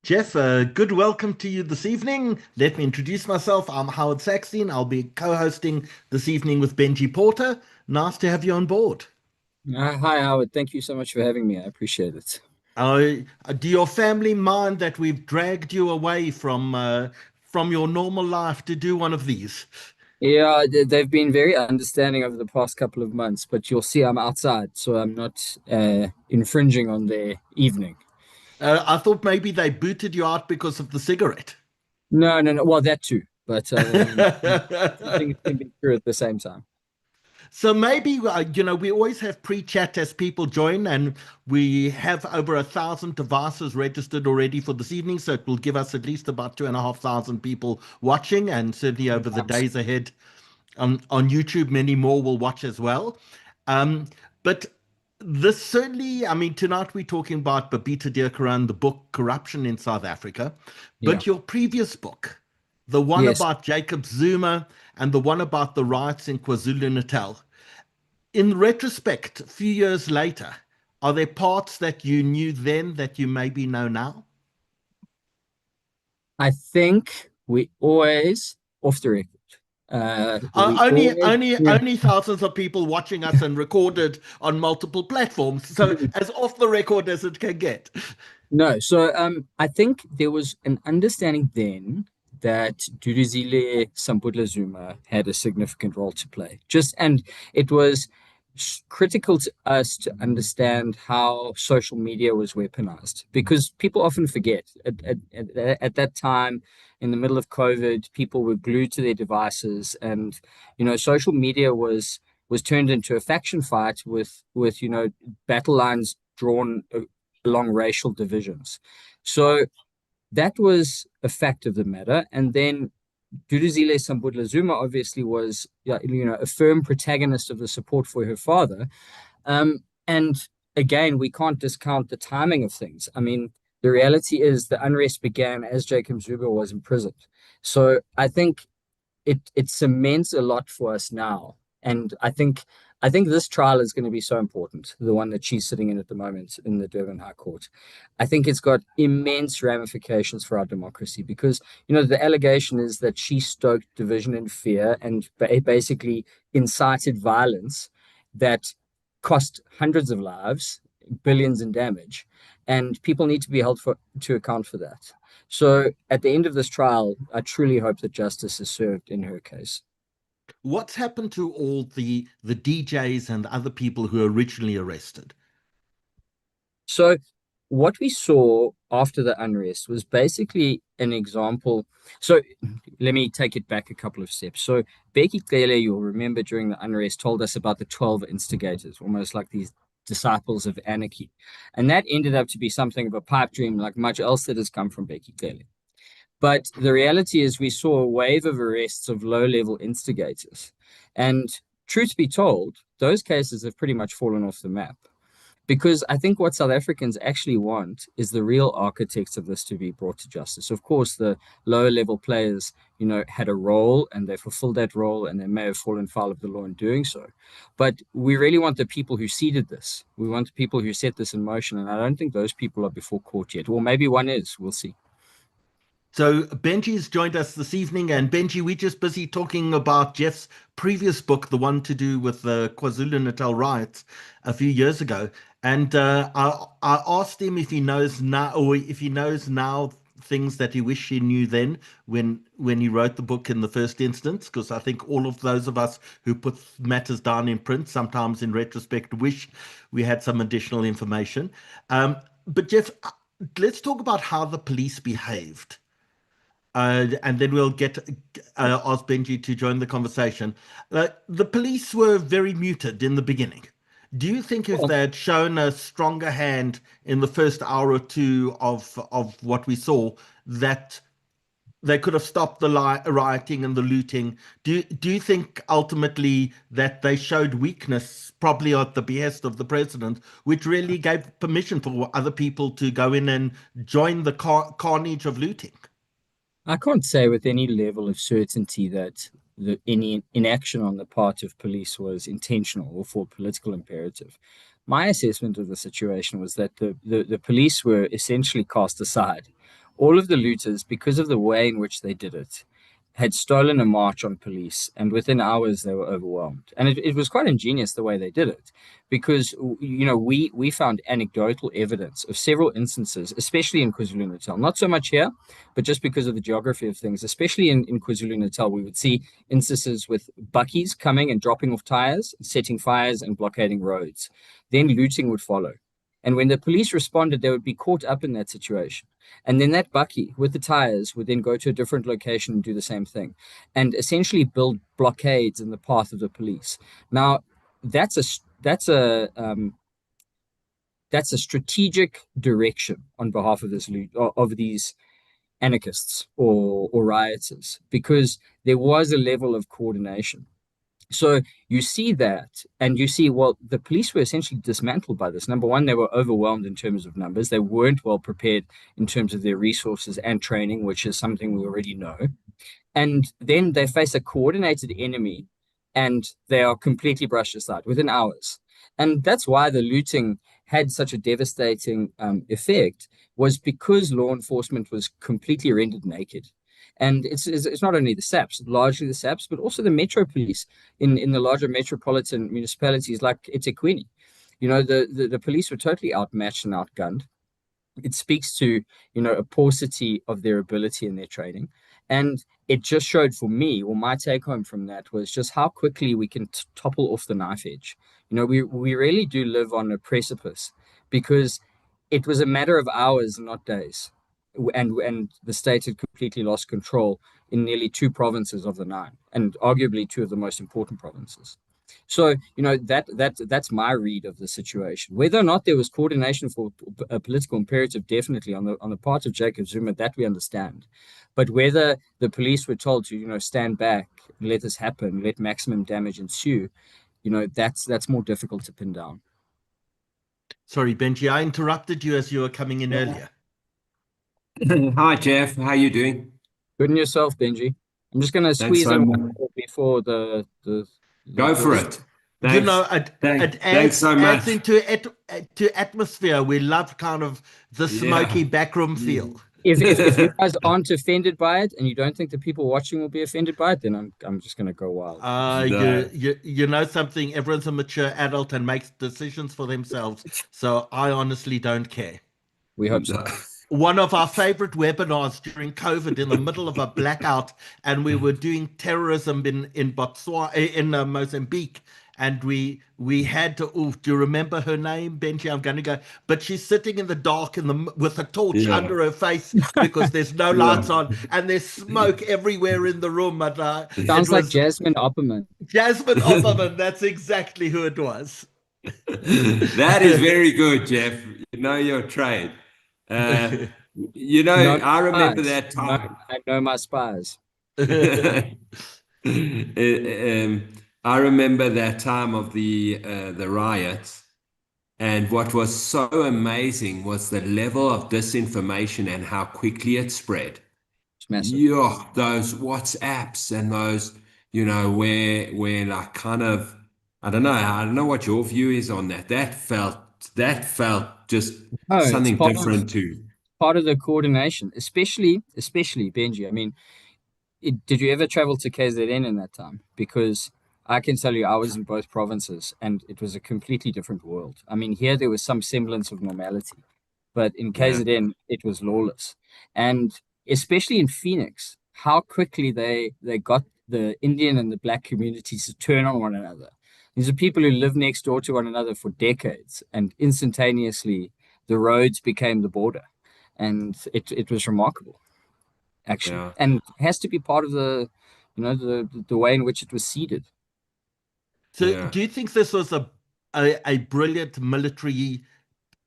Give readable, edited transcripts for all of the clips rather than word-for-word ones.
Jeff, good welcome to you this evening. Let me introduce myself. I'm Howard Saxton. I'll be co-hosting this evening with Benji Porter. Nice to have you on board. Hi, Howard. Thank you so much for having me. I appreciate it. Do your family mind that we've dragged you away from your normal life to do one of these? Yeah, they've been very understanding over the past couple of months, but you'll see I'm outside, so I'm not infringing on their evening. I thought maybe they booted you out because of the cigarette. No, no, no. Well, that too, but two things can be true at the same time. So maybe we always have pre-chat as people join, and we have over 1,000 devices registered already for this evening. So it will give us at least about 2,500 people watching, and certainly over the Nice. days ahead on YouTube, many more will watch as well. Um, but this certainly, I mean, tonight we're talking about Babita Deokaran, the book Corruption in South Africa, Yeah. but your previous book, the one Yes. about Jacob Zuma and the one about the riots in KwaZulu-Natal. In retrospect, a few years later, are there parts that you knew then that you maybe know now? I think we always, off the record, we Only, always, only, yeah. only thousands of people watching us and recorded on multiple platforms. So as off the record as it can get. No, so I think there was an understanding then that Duduzile Sambudla Zuma had a significant role to play. And it was critical to us to understand how social media was weaponized because people often forget at that time in the middle of COVID, people were glued to their devices, and social media was turned into a faction fight with battle lines drawn along racial divisions. So that was a fact of the matter. And then Duduzile Sambudla Zuma obviously was, a firm protagonist of the support for her father. And again, we can't discount the timing of things. I mean, the reality is the unrest began as Jacob Zuma was imprisoned. So I think it cements a lot for us now. And I think this trial is going to be so important, the one that she's sitting in at the moment in the Durban High Court. I think it's got immense ramifications for our democracy because, the allegation is that she stoked division and fear and basically incited violence that cost hundreds of lives, billions in damage, and people need to be held to account for that. So at the end of this trial, I truly hope that justice is served in her case. What's happened to all the DJs and other people who were originally arrested? So what we saw after the unrest was basically an example. So let me take it back a couple of steps. So Becky Cele, you'll remember during the unrest, told us about the 12 instigators, almost like these disciples of anarchy. And that ended up to be something of a pipe dream, like much else that has come from Becky Cele. But the reality is, we saw a wave of arrests of low level instigators. And truth be told, those cases have pretty much fallen off the map. Because I think what South Africans actually want is the real architects of this to be brought to justice. Of course, the lower level players, had a role and they fulfilled that role and they may have fallen foul of the law in doing so. But we really want the people who seeded this. We want the people who set this in motion. And I don't think those people are before court yet. Or maybe one is. We'll see. So Benji's joined us this evening, and Benji, we're just busy talking about Jeff's previous book, the one to do with the KwaZulu-Natal riots a few years ago. And I asked him if he knows now, or if he knows now things that he wished he knew then when he wrote the book in the first instance, because I think all of those of us who put matters down in print, sometimes in retrospect, wish we had some additional information. But Jeff, let's talk about how the police behaved. And then we'll get ask Benji to join the conversation. The police were very muted in the beginning. Do you think if Well, they had shown a stronger hand in the first hour or two of what we saw, that they could have stopped the rioting and the looting? Do you think ultimately that they showed weakness, probably at the behest of the president, which really gave permission for other people to go in and join the carnage of looting? I can't say with any level of certainty that any inaction on the part of police was intentional or for political imperative. My assessment of the situation was that the police were essentially cast aside all of the looters, because of the way in which they did it, had stolen a march on police, and within hours they were overwhelmed. And it was quite ingenious the way they did it, because we found anecdotal evidence of several instances, especially in KwaZulu-Natal, not so much here, but just because of the geography of things, especially in KwaZulu-Natal, we would see instances with buckies coming and dropping off tires, setting fires and blockading roads. Then looting would follow. And when the police responded, they would be caught up in that situation. And then that bucky with the tires would then go to a different location and do the same thing and essentially build blockades in the path of the police. Now, that's a that's a that's a strategic direction on behalf of these anarchists or rioters, because there was a level of coordination. So you see that, and you see, well, the police were essentially dismantled by this. Number one, they were overwhelmed in terms of numbers. They weren't well prepared in terms of their resources and training, which is something we already know. And then they face a coordinated enemy, and they are completely brushed aside within hours. And that's why the looting had such a devastating effect, was because law enforcement was completely rendered naked. And it's not only the SAPs, largely the SAPs, but also the metro police in the larger metropolitan municipalities like eThekwini. The police were totally outmatched and outgunned. It speaks to, a paucity of their ability and their training. And it just showed for me, or my take home from that was just how quickly we can topple off the knife edge. We really do live on a precipice, because it was a matter of hours, not days. And the state had completely lost control in nearly two provinces of the nine, and arguably two of the most important provinces. So, that's my read of the situation. Whether or not there was coordination for a political imperative, definitely on the part of Jacob Zuma, that we understand. But whether the police were told to, stand back, let this happen, let maximum damage ensue, that's more difficult to pin down. Sorry, Benji, I interrupted you as you were coming in earlier. Hi, Jeff. How you doing? Good in yourself, Benji. I'm just going to squeeze in one before the Go for it. Thanks. It Thanks so much. adds into atmosphere. We love kind of the smoky backroom feel. If you guys aren't offended by it, and you don't think the people watching will be offended by it, then I'm just going to go wild. You know something? Everyone's a mature adult and makes decisions for themselves. So I honestly don't care. We hope so. One of our favorite webinars during COVID, in the middle of a blackout, and we were doing terrorism in Botswana, in Mozambique, and we had to. Oh, do you remember her name, Benji? I'm going to go, but she's sitting in the dark with a torch under her face because there's no lights on, and there's smoke everywhere in the room. Sounds like Jasmine Opperman. Jasmine Opperman. That's exactly who it was. That is very good, Jeff. You know your trade. I remember that time. I know my spies. I remember that time of the riots, and what was so amazing was the level of disinformation and how quickly it spread. It's massive. Yeah, those WhatsApps and those, where like kind of, I don't know what your view is on that. That felt just something different too. Part of the coordination, especially Benji. I mean, did you ever travel to KZN in that time? Because I can tell you, I was in both provinces, and it was a completely different world. I mean, here there was some semblance of normality, but in KZN it was lawless. And especially in Phoenix, how quickly they got the Indian and the black communities to turn on one another. These are people who live next door to one another for decades, and instantaneously the roads became the border. And it was remarkable, actually, and has to be part of the way in which it was seeded. So, do you think this was a brilliant military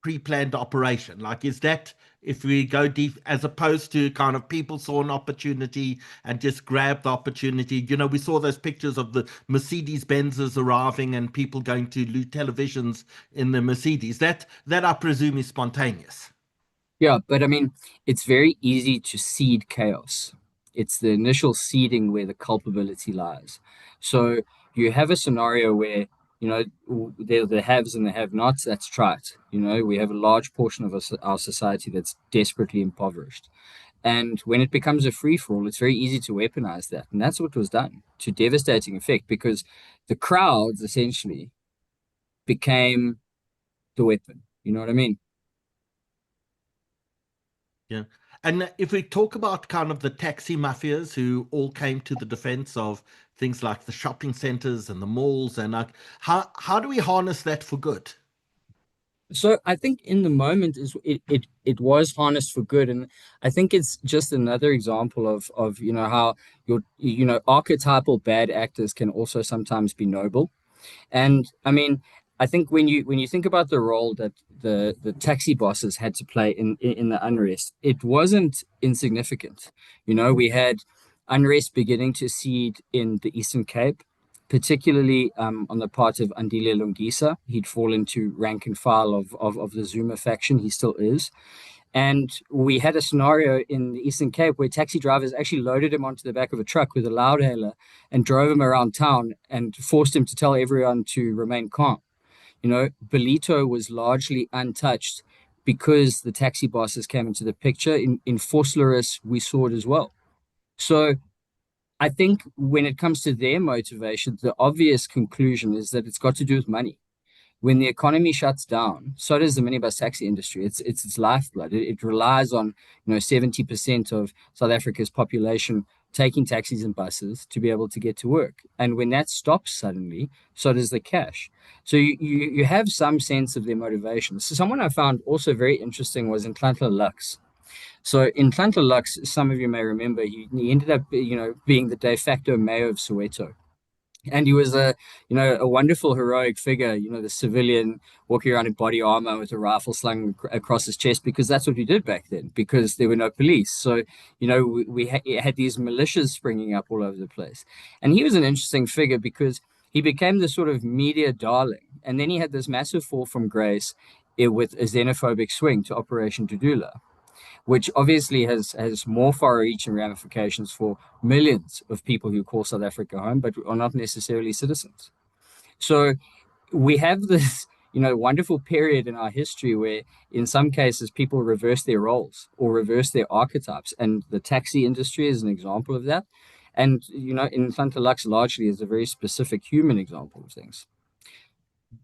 pre-planned operation? Like, is that, if we go deep, as opposed to kind of people saw an opportunity and just grabbed the opportunity? We saw those pictures of the Mercedes Benzes arriving and people going to loot televisions in the Mercedes. That I presume is spontaneous. Yeah, but I mean, it's very easy to seed chaos. It's the initial seeding where the culpability lies. So you have a scenario where, They're the haves and the have-nots. That's trite. We have a large portion of our society that's desperately impoverished. And when it becomes a free-for-all, it's very easy to weaponize that. And that's what was done to devastating effect, because the crowds essentially became the weapon. You know what I mean? Yeah. And if we talk about kind of the taxi mafias who all came to the defense of things like the shopping centers and the malls, and like, how do we harness that for good? So I think in the moment it was harnessed for good, and I think it's just another example of how archetypal bad actors can also sometimes be noble. And I mean, I think when you think about the role that the taxi bosses had to play in the unrest, it wasn't insignificant. We had unrest beginning to seed in the Eastern Cape, particularly on the part of Andile Lungisa. He'd fallen to rank and file of the Zuma faction. He still is. And we had a scenario in the Eastern Cape where taxi drivers actually loaded him onto the back of a truck with a loudhailer and drove him around town and forced him to tell everyone to remain calm. Belito was largely untouched because the taxi bosses came into the picture. In Vosloorus, we saw it as well. So I think when it comes to their motivation, the obvious conclusion is that it's got to do with money. When the economy shuts down, so does the minibus taxi industry. It's lifeblood. It relies on 70% of South Africa's population taking taxis and buses to be able to get to work. And when that stops suddenly, so does the cash. So you have some sense of their motivation. So someone I found also very interesting was in Nhlanhla Lux. So in Nhlanhla Lux, some of you may remember, he ended up being the de facto mayor of Soweto. And he was a wonderful heroic figure, the civilian walking around in body armor with a rifle slung across his chest, because that's what we did back then, because there were no police. So, we had these militias springing up all over the place. And he was an interesting figure because he became the sort of media darling. And then he had this massive fall from grace with a xenophobic swing to Operation Dudula, which obviously has more far-reaching ramifications for millions of people who call South Africa home, but are not necessarily citizens. So we have this, wonderful period in our history where, in some cases, people reverse their roles or reverse their archetypes, and the taxi industry is an example of that. And in Nhlanhla Lux, largely is a very specific human example of things.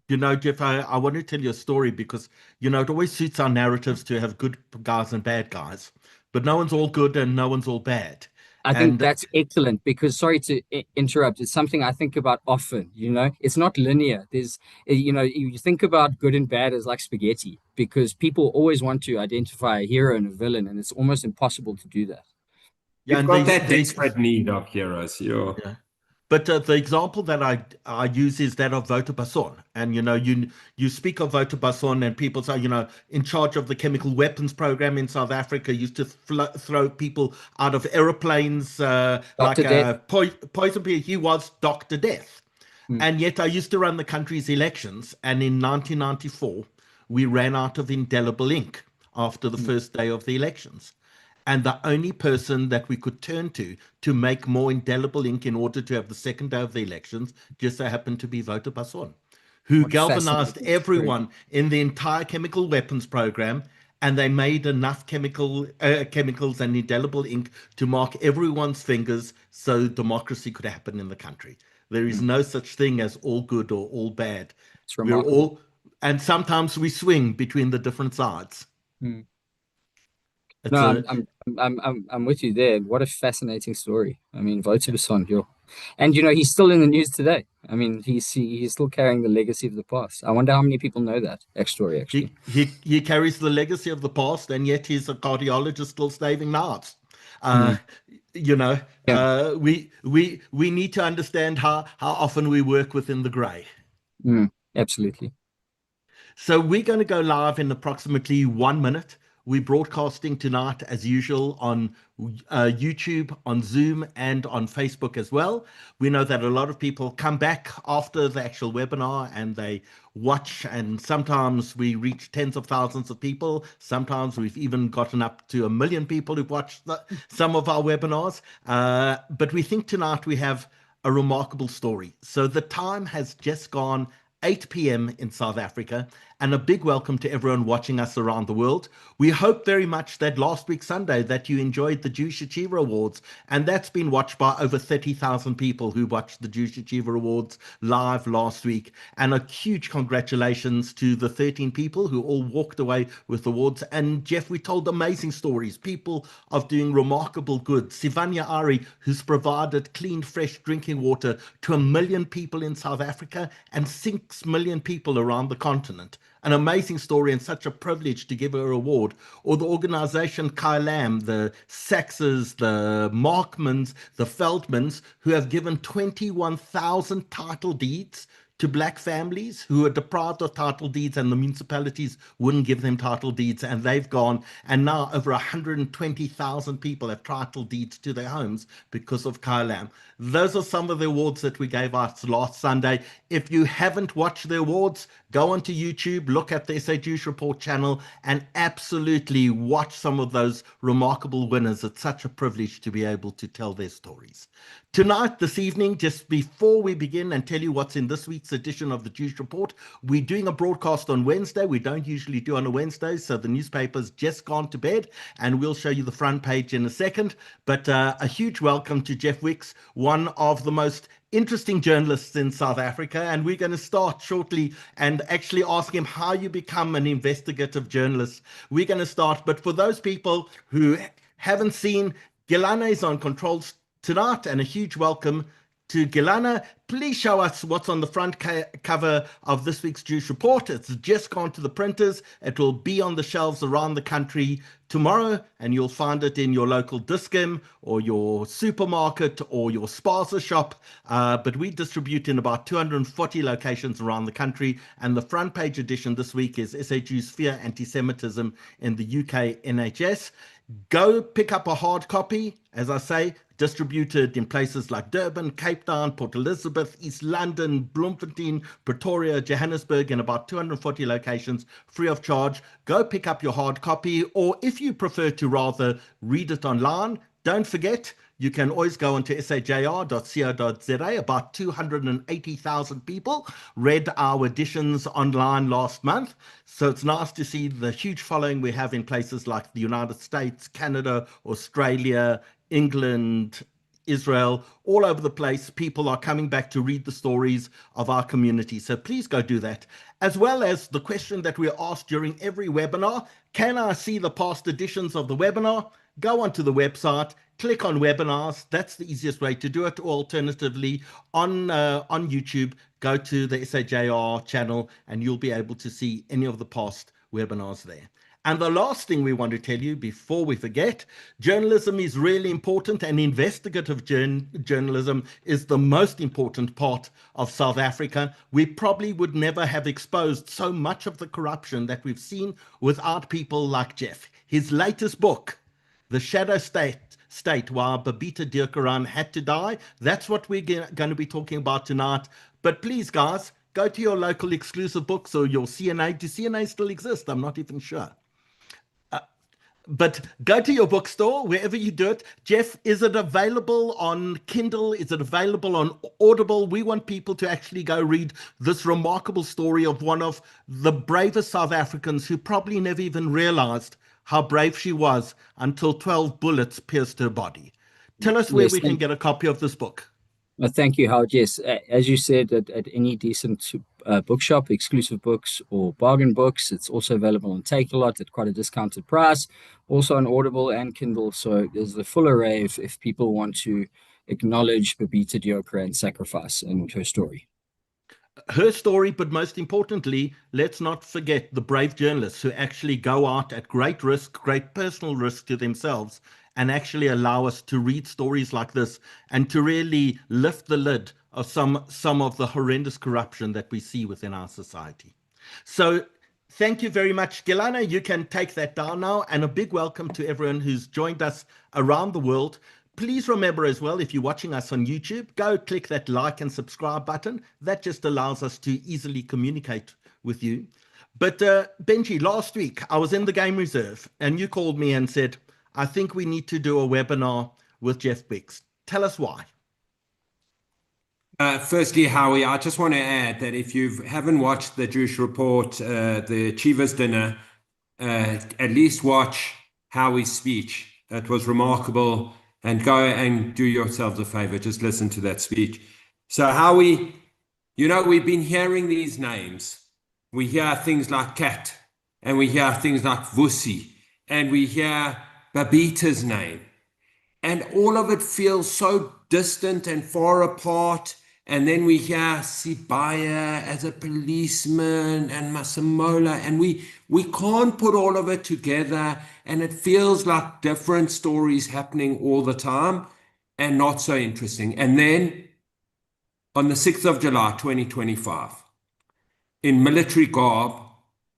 Jeff, I want to tell you a story because, it always suits our narratives to have good guys and bad guys, but no one's all good and no one's all bad. I think that's excellent because, sorry to interrupt, it's something I think about often. It's not linear. You think about good and bad as like spaghetti, because people always want to identify a hero and a villain, and it's almost impossible to do that. You've got that desperate need of heroes. Yeah. But the example that I use is that of Wouter Basson. And, you speak of Wouter Basson and people say, in charge of the chemical weapons program in South Africa, used to throw people out of aeroplanes like poison. He was Dr. Death. And yet I used to run the country's elections. And in 1994, we ran out of indelible ink after the first day of the elections. And the only person that we could turn to make more indelible ink in order to have the second day of the elections just so happened to be Wouter Basson, who galvanized everyone in the entire chemical weapons program. And they made enough chemicals and indelible ink to mark everyone's fingers so democracy could happen in the country. There is no such thing as all good or all bad. We're all, and sometimes we swing between the different sides. No, I'm with you there. What a fascinating story. I mean, Wouter Basson, and he's still in the news today. I mean, he's still carrying the legacy of the past. I wonder how many people know that story actually. He carries the legacy of the past, and yet he's a cardiologist still saving lives. We need to understand how often we work within the grey. Absolutely. So we're going to go live in approximately 1 minute. We're broadcasting tonight, as usual, on YouTube, on Zoom, and on Facebook as well. We know that a lot of people come back after the actual webinar and they watch, and sometimes we reach tens of thousands of people. Sometimes we've even gotten up to 1 million people who've watched some of our webinars. But we think tonight we have a remarkable story. So the time has just gone 8 p.m. in South Africa, and a big welcome to everyone watching us around the world. We hope very much that last week Sunday that you enjoyed the Jewish Achiever Awards, and that's been watched by over 30,000 people who watched the Jewish Achiever Awards live last week. And a huge congratulations to the 13 people who all walked away with awards. And Jeff, we told amazing stories, people of doing remarkable good. Sivanya Ari, who's provided clean, fresh drinking water to 1 million people in South Africa and 6 million people around the continent. An amazing story and such a privilege to give her an award. Or the organization Kailam, the Saxes, the Markmans, the Feldmans, who have given 21,000 title deeds to black families who are deprived of title deeds, and the municipalities wouldn't give them title deeds, and they've gone, and now over 120,000 people have title deeds to their homes because of Kailam. Those are some of the awards that we gave out last Sunday. If you haven't watched the awards, go onto YouTube, look at the SA Jewish Report channel, and absolutely watch some of those remarkable winners. It's such a privilege to be able to tell their stories. Tonight, this evening, just before we begin and tell you what's in this week's edition of the Jewish Report, we're doing a broadcast on Wednesday. We don't usually do on a Wednesday, so the newspaper's just gone to bed, and we'll show you the front page in a second. But a huge welcome to Jeff Wicks, one of the most interesting journalists in South Africa, and we're going to start shortly and actually ask him how you become an investigative journalist. We're going to start, but for those people who haven't seen, Gilana is on controls tonight, and a huge welcome to Gilana. Please show us what's on the front cover of this week's Jewish Report. It's just gone to the printers. It will be on the shelves around the country tomorrow, and you'll find it in your local Dis-Chem or your supermarket or your spaza shop. But we distribute in about 240 locations around the country, and the front page edition this week is SA Jews Fear Anti-Semitism in the UK NHS. Go pick up a hard copy, as I say, distributed in places like Durban, Cape Town, Port Elizabeth, East London, Bloemfontein, Pretoria, Johannesburg, in about 240 locations, free of charge. Go pick up your hard copy, or if you prefer to rather read it online, don't forget, you can always go onto sajr.co.za. About 280,000 people read our editions online last month. So it's nice to see the huge following we have in places like the United States, Canada, Australia, England, Israel, all over the place. People are coming back to read the stories of our community. So please go do that. As well as the question that we asked during every webinar, can I see the past editions of the webinar? Go onto the website, click on webinars. That's the easiest way to do it. Or alternatively, on YouTube, go to the SAJR channel and you'll be able to see any of the past webinars there. And the last thing we want to tell you before we forget, journalism is really important, and investigative journalism is the most important part of South Africa. We probably would never have exposed so much of the corruption that we've seen without people like Jeff. His latest book, The Shadow State, Why Babita Deokaran Had to Die, that's what we're going to be talking about tonight. But please, guys, go to your local exclusive books or your CNA. Do CNA still exist? I'm not even sure. But go to your bookstore, wherever you do it. Jeff, is it available on Kindle? Is it available on Audible? We want people to actually go read this remarkable story of one of the bravest South Africans who probably never even realized how brave she was until 12 bullets pierced her body. Tell us where we can get a copy of this book. Thank you, Howard. Yes, as you said, at any decent bookshop, exclusive books or bargain books. It's also available on Take-A-Lot at quite a discounted price. Also on Audible and Kindle. So there's the full array if people want to acknowledge Babita Deokaran's sacrifice and her story. Her story, but most importantly, let's not forget the brave journalists who actually go out at great risk, great personal risk to themselves, and actually allow us to read stories like this and to really lift the lid of some of the horrendous corruption that we see within our society. So thank you very much, Gilana. You can take that down now, and a big welcome to everyone who's joined us around the world. Please remember as well, if you're watching us on YouTube, go click that like and subscribe button. That just allows us to easily communicate with you. But Benji, last week I was in the game reserve and you called me and said, I think we need to do a webinar with Jeff Wicks. Tell us why. Firstly, Howie, I just want to add that if you haven't watched the Jewish Report, the Achievers Dinner, at least watch Howie's speech. It was remarkable. And go and do yourselves a favor, just listen to that speech. So, Howie, we've been hearing these names. We hear things like Kat, and we hear things like Vusi, and we hear Babita's name. And all of it feels so distant and far apart. And then we hear Sibaya as a policeman and Masemola, and we can't put all of it together, and it feels like different stories happening all the time and not so interesting. And then on the 6th of July, 2025, in military garb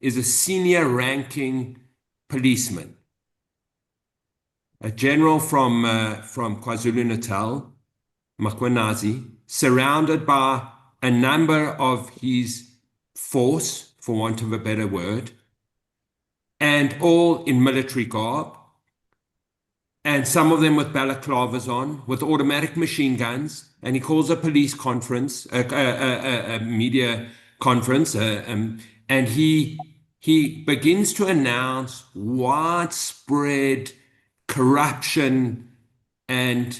is a senior ranking policeman, a general from KwaZulu-Natal, Makwenazi, surrounded by a number of his force, for want of a better word, and all in military garb, and some of them with balaclavas on, with automatic machine guns, and he calls a police conference, a media conference, and he begins to announce widespread corruption and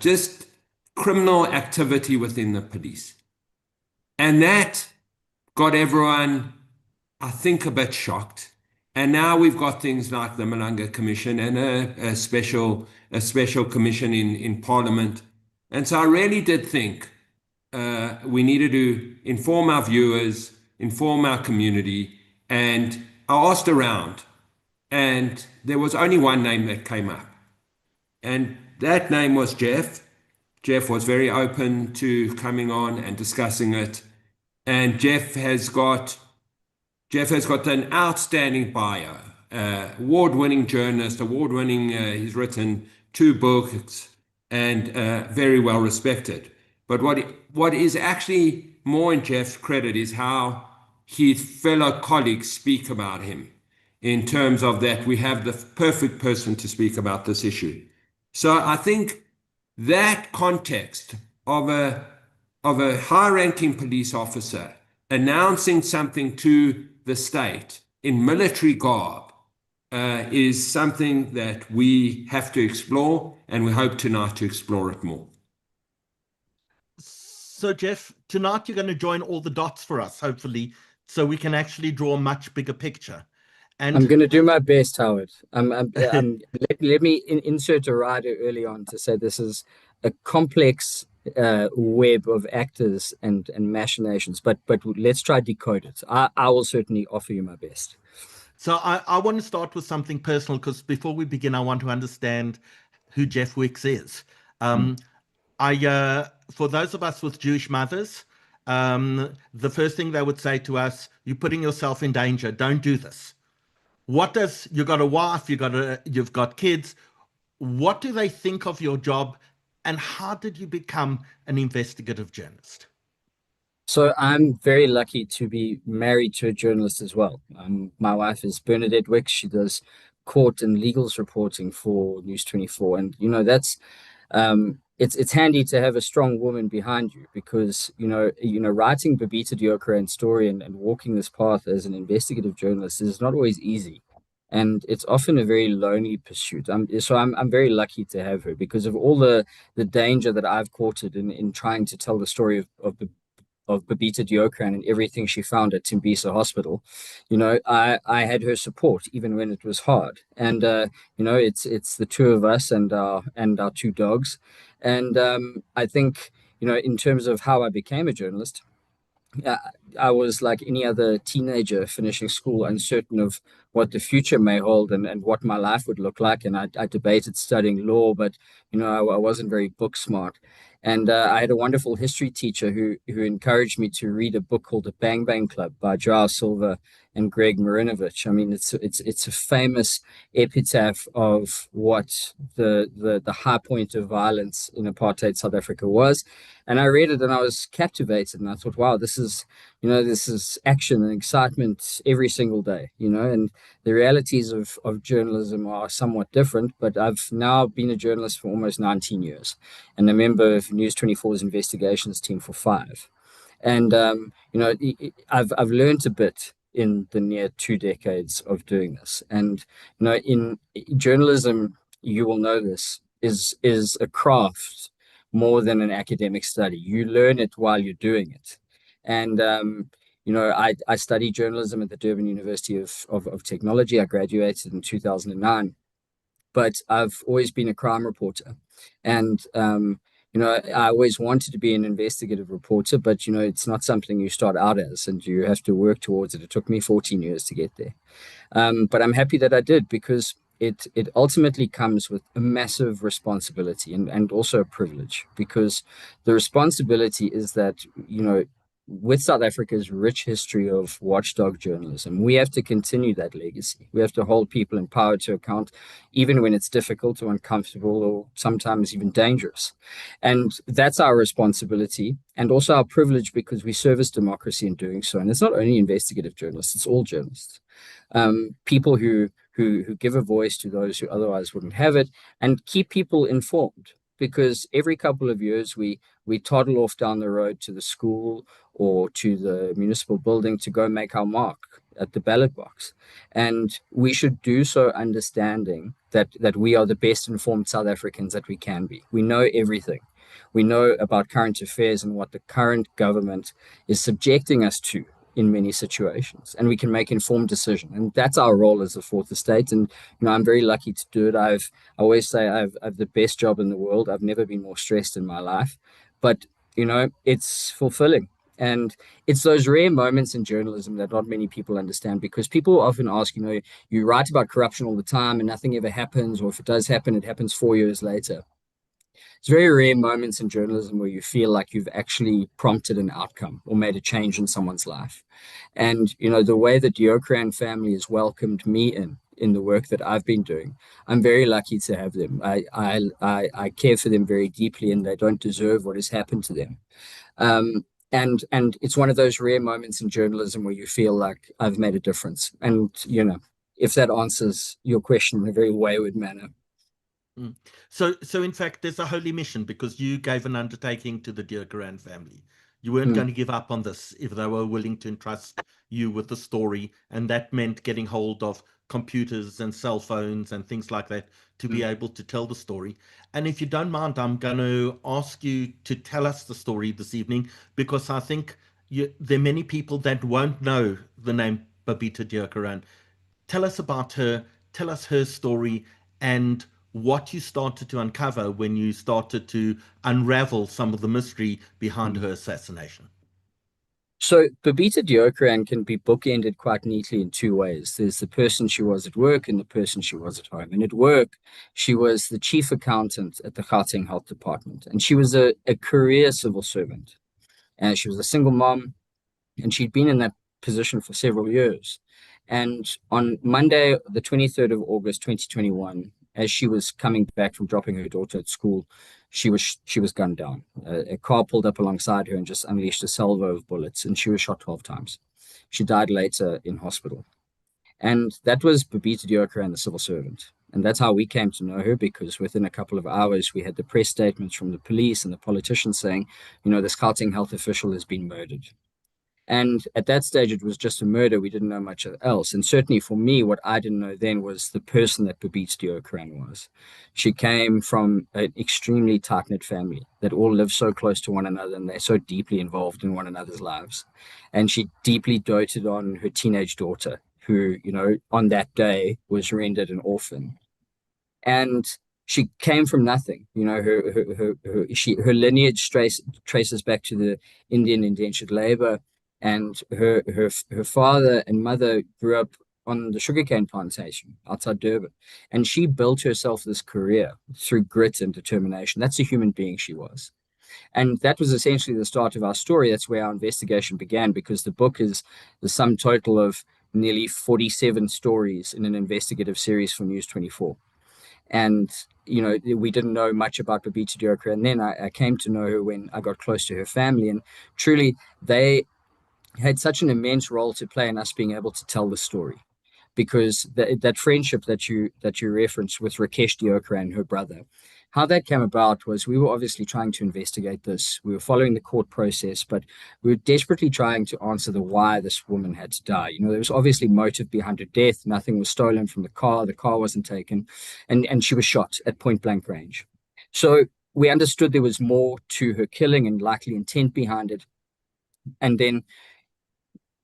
just criminal activity within the police. And that got everyone, I think, a bit shocked. And now we've got things like the Madlanga Commission and a special commission in Parliament. And so I really did think we needed to inform our viewers, inform our community. And I asked around, and there was only one name that came up. And that name was Jeff. Jeff was very open to coming on and discussing it. And Jeff has got an outstanding bio, award-winning journalist, he's written 2 books and very well respected. But what is actually more in Jeff's credit is how his fellow colleagues speak about him, in terms of that we have the perfect person to speak about this issue. So I think that context of a high-ranking police officer announcing something to the state in military garb is something that we have to explore, and we hope tonight to explore it more. So, Jeff, tonight you're going to join all the dots for us, hopefully, so we can actually draw a much bigger picture. And I'm going to do my best, Howard. Let me insert a rider early on to say this is a complex web of actors and machinations, but let's try to decode it. I will certainly offer you my best. So I want to start with something personal, because before we begin, I want to understand who Jeff Wicks is. For those of us with Jewish mothers, the first thing they would say to us: "You're putting yourself in danger. Don't do this." You got a wife, you've got kids. What do they think of your job, and how did you become an investigative journalist? So I'm very lucky to be married to a journalist as well. My wife is Babita Wicks. She does court and legals reporting for News 24, and that's it's handy to have a strong woman behind you, because writing Babita Deokaran's story and walking this path as an investigative journalist is not always easy, and it's often a very lonely pursuit. So I'm very lucky to have her, because of all the danger that I've courted in trying to tell the story of Babita Deokaran and everything she found at Tembisa Hospital. I had her support even when it was hard. And it's the 2 of us and our 2 dogs. And I think, in terms of how I became a journalist, I was like any other teenager finishing school, uncertain of what the future may hold and what my life would look like. And I debated studying law, but I wasn't very book smart. And I had a wonderful history teacher who encouraged me to read a book called The Bang Bang Club by Joao Silva and Greg Marinovich. I mean, it's a famous epitaph of what the high point of violence in apartheid South Africa was. And I read it and I was captivated, and I thought, wow, this is action and excitement every single day, and the realities of journalism are somewhat different, but I've now been a journalist for almost 19 years and a member of News 24's investigations team for 5. And I've learned a bit in the near 2 decades of doing this. And in journalism, you will know this is a craft more than an academic study. You learn it while you're doing it. And I studied journalism at the Durban University of Technology. I graduated in 2009, but I've always been a crime reporter. And I always wanted to be an investigative reporter, but it's not something you start out as, and you have to work towards it. It took me 14 years to get there. But I'm happy that I did, because it ultimately comes with a massive responsibility and also a privilege, because the responsibility is that, with South Africa's rich history of watchdog journalism, we have to continue that legacy. We have to hold people in power to account, even when it's difficult or uncomfortable or sometimes even dangerous. And that's our responsibility, and also our privilege, because we service democracy in doing so. And it's not only investigative journalists, it's all journalists. People who give a voice to those who otherwise wouldn't have it, and keep people informed. Because every couple of years we toddle off down the road to the school or to the municipal building to go make our mark at the ballot box. And we should do so understanding that we are the best informed South Africans that we can be. We know everything. We know about current affairs and what the current government is subjecting us to in many situations, and we can make informed decisions. And that's our role as a fourth estate. And I'm very lucky to do it. I always say I've the best job in the world. I've never been more stressed in my life, but it's fulfilling. And it's those rare moments in journalism that not many people understand, because people often ask, you write about corruption all the time and nothing ever happens, or if it does happen, it happens 4 years later. It's very rare moments in journalism where you feel like you've actually prompted an outcome or made a change in someone's life. And, the way the Deokaran family has welcomed me in the work that I've been doing, I'm very lucky to have them. I care for them very deeply, and they don't deserve what has happened to them. And it's one of those rare moments in journalism where you feel like I've made a difference. And, if that answers your question in a very wayward manner. So in fact, there's a holy mission, because you gave an undertaking to the Deokaran family. You weren't going to give up on this if they were willing to entrust you with the story, and that meant getting hold of computers and cell phones and things like that to be able to tell the story. And if you don't mind, I'm going to ask you to tell us the story this evening, because I think there are many people that won't know the name Babita Deokaran. Tell us about her, tell us her story, and what you started to uncover when you started to unravel some of the mystery behind her assassination. So Babita Deokaran can be bookended quite neatly in 2 ways. There's the person she was at work and the person she was at home. And at work, she was the chief accountant at the Gauteng Health Department. And she was a career civil servant. And she was a single mom, and she'd been in that position for several years. And on Monday, the 23rd of August, 2021, as she was coming back from dropping her daughter at school, she was gunned down. A car pulled up alongside her and just unleashed a salvo of bullets, and she was shot 12 times. She died later in hospital. And that was Babita Deokaran, the civil servant. And that's how we came to know her, because within a couple of hours, we had the press statements from the police and the politicians saying, this Gauteng health official has been murdered. And at that stage, it was just a murder. We didn't know much else. And certainly for me, what I didn't know then was the person that Babita Deokaran was. She came from an extremely tight-knit family that all live so close to one another, and they're so deeply involved in one another's lives. And she deeply doted on her teenage daughter, who, on that day was rendered an orphan. And she came from nothing. Her lineage traces back to the Indian indentured labor. And her father and mother grew up on the sugarcane plantation outside Durban. And she built herself this career through grit and determination. That's the human being she was. And that was essentially the start of our story. That's where our investigation began, because the book is the sum total of nearly 47 stories in an investigative series for News 24. And, you know, we didn't know much about Babita Deokaran. And then I came to know her when I got close to her family. And truly, they had such an immense role to play in us being able to tell the story. Because that friendship that you referenced with Rakesh Deokaran, her brother, how that came about was we were obviously trying to investigate this. We were following the court process, but we were desperately trying to answer the why this woman had to die. You know, there was obviously motive behind her death. Nothing was stolen from the car. The car wasn't taken, and she was shot at point blank range. So we understood there was more to her killing and likely intent behind it. And then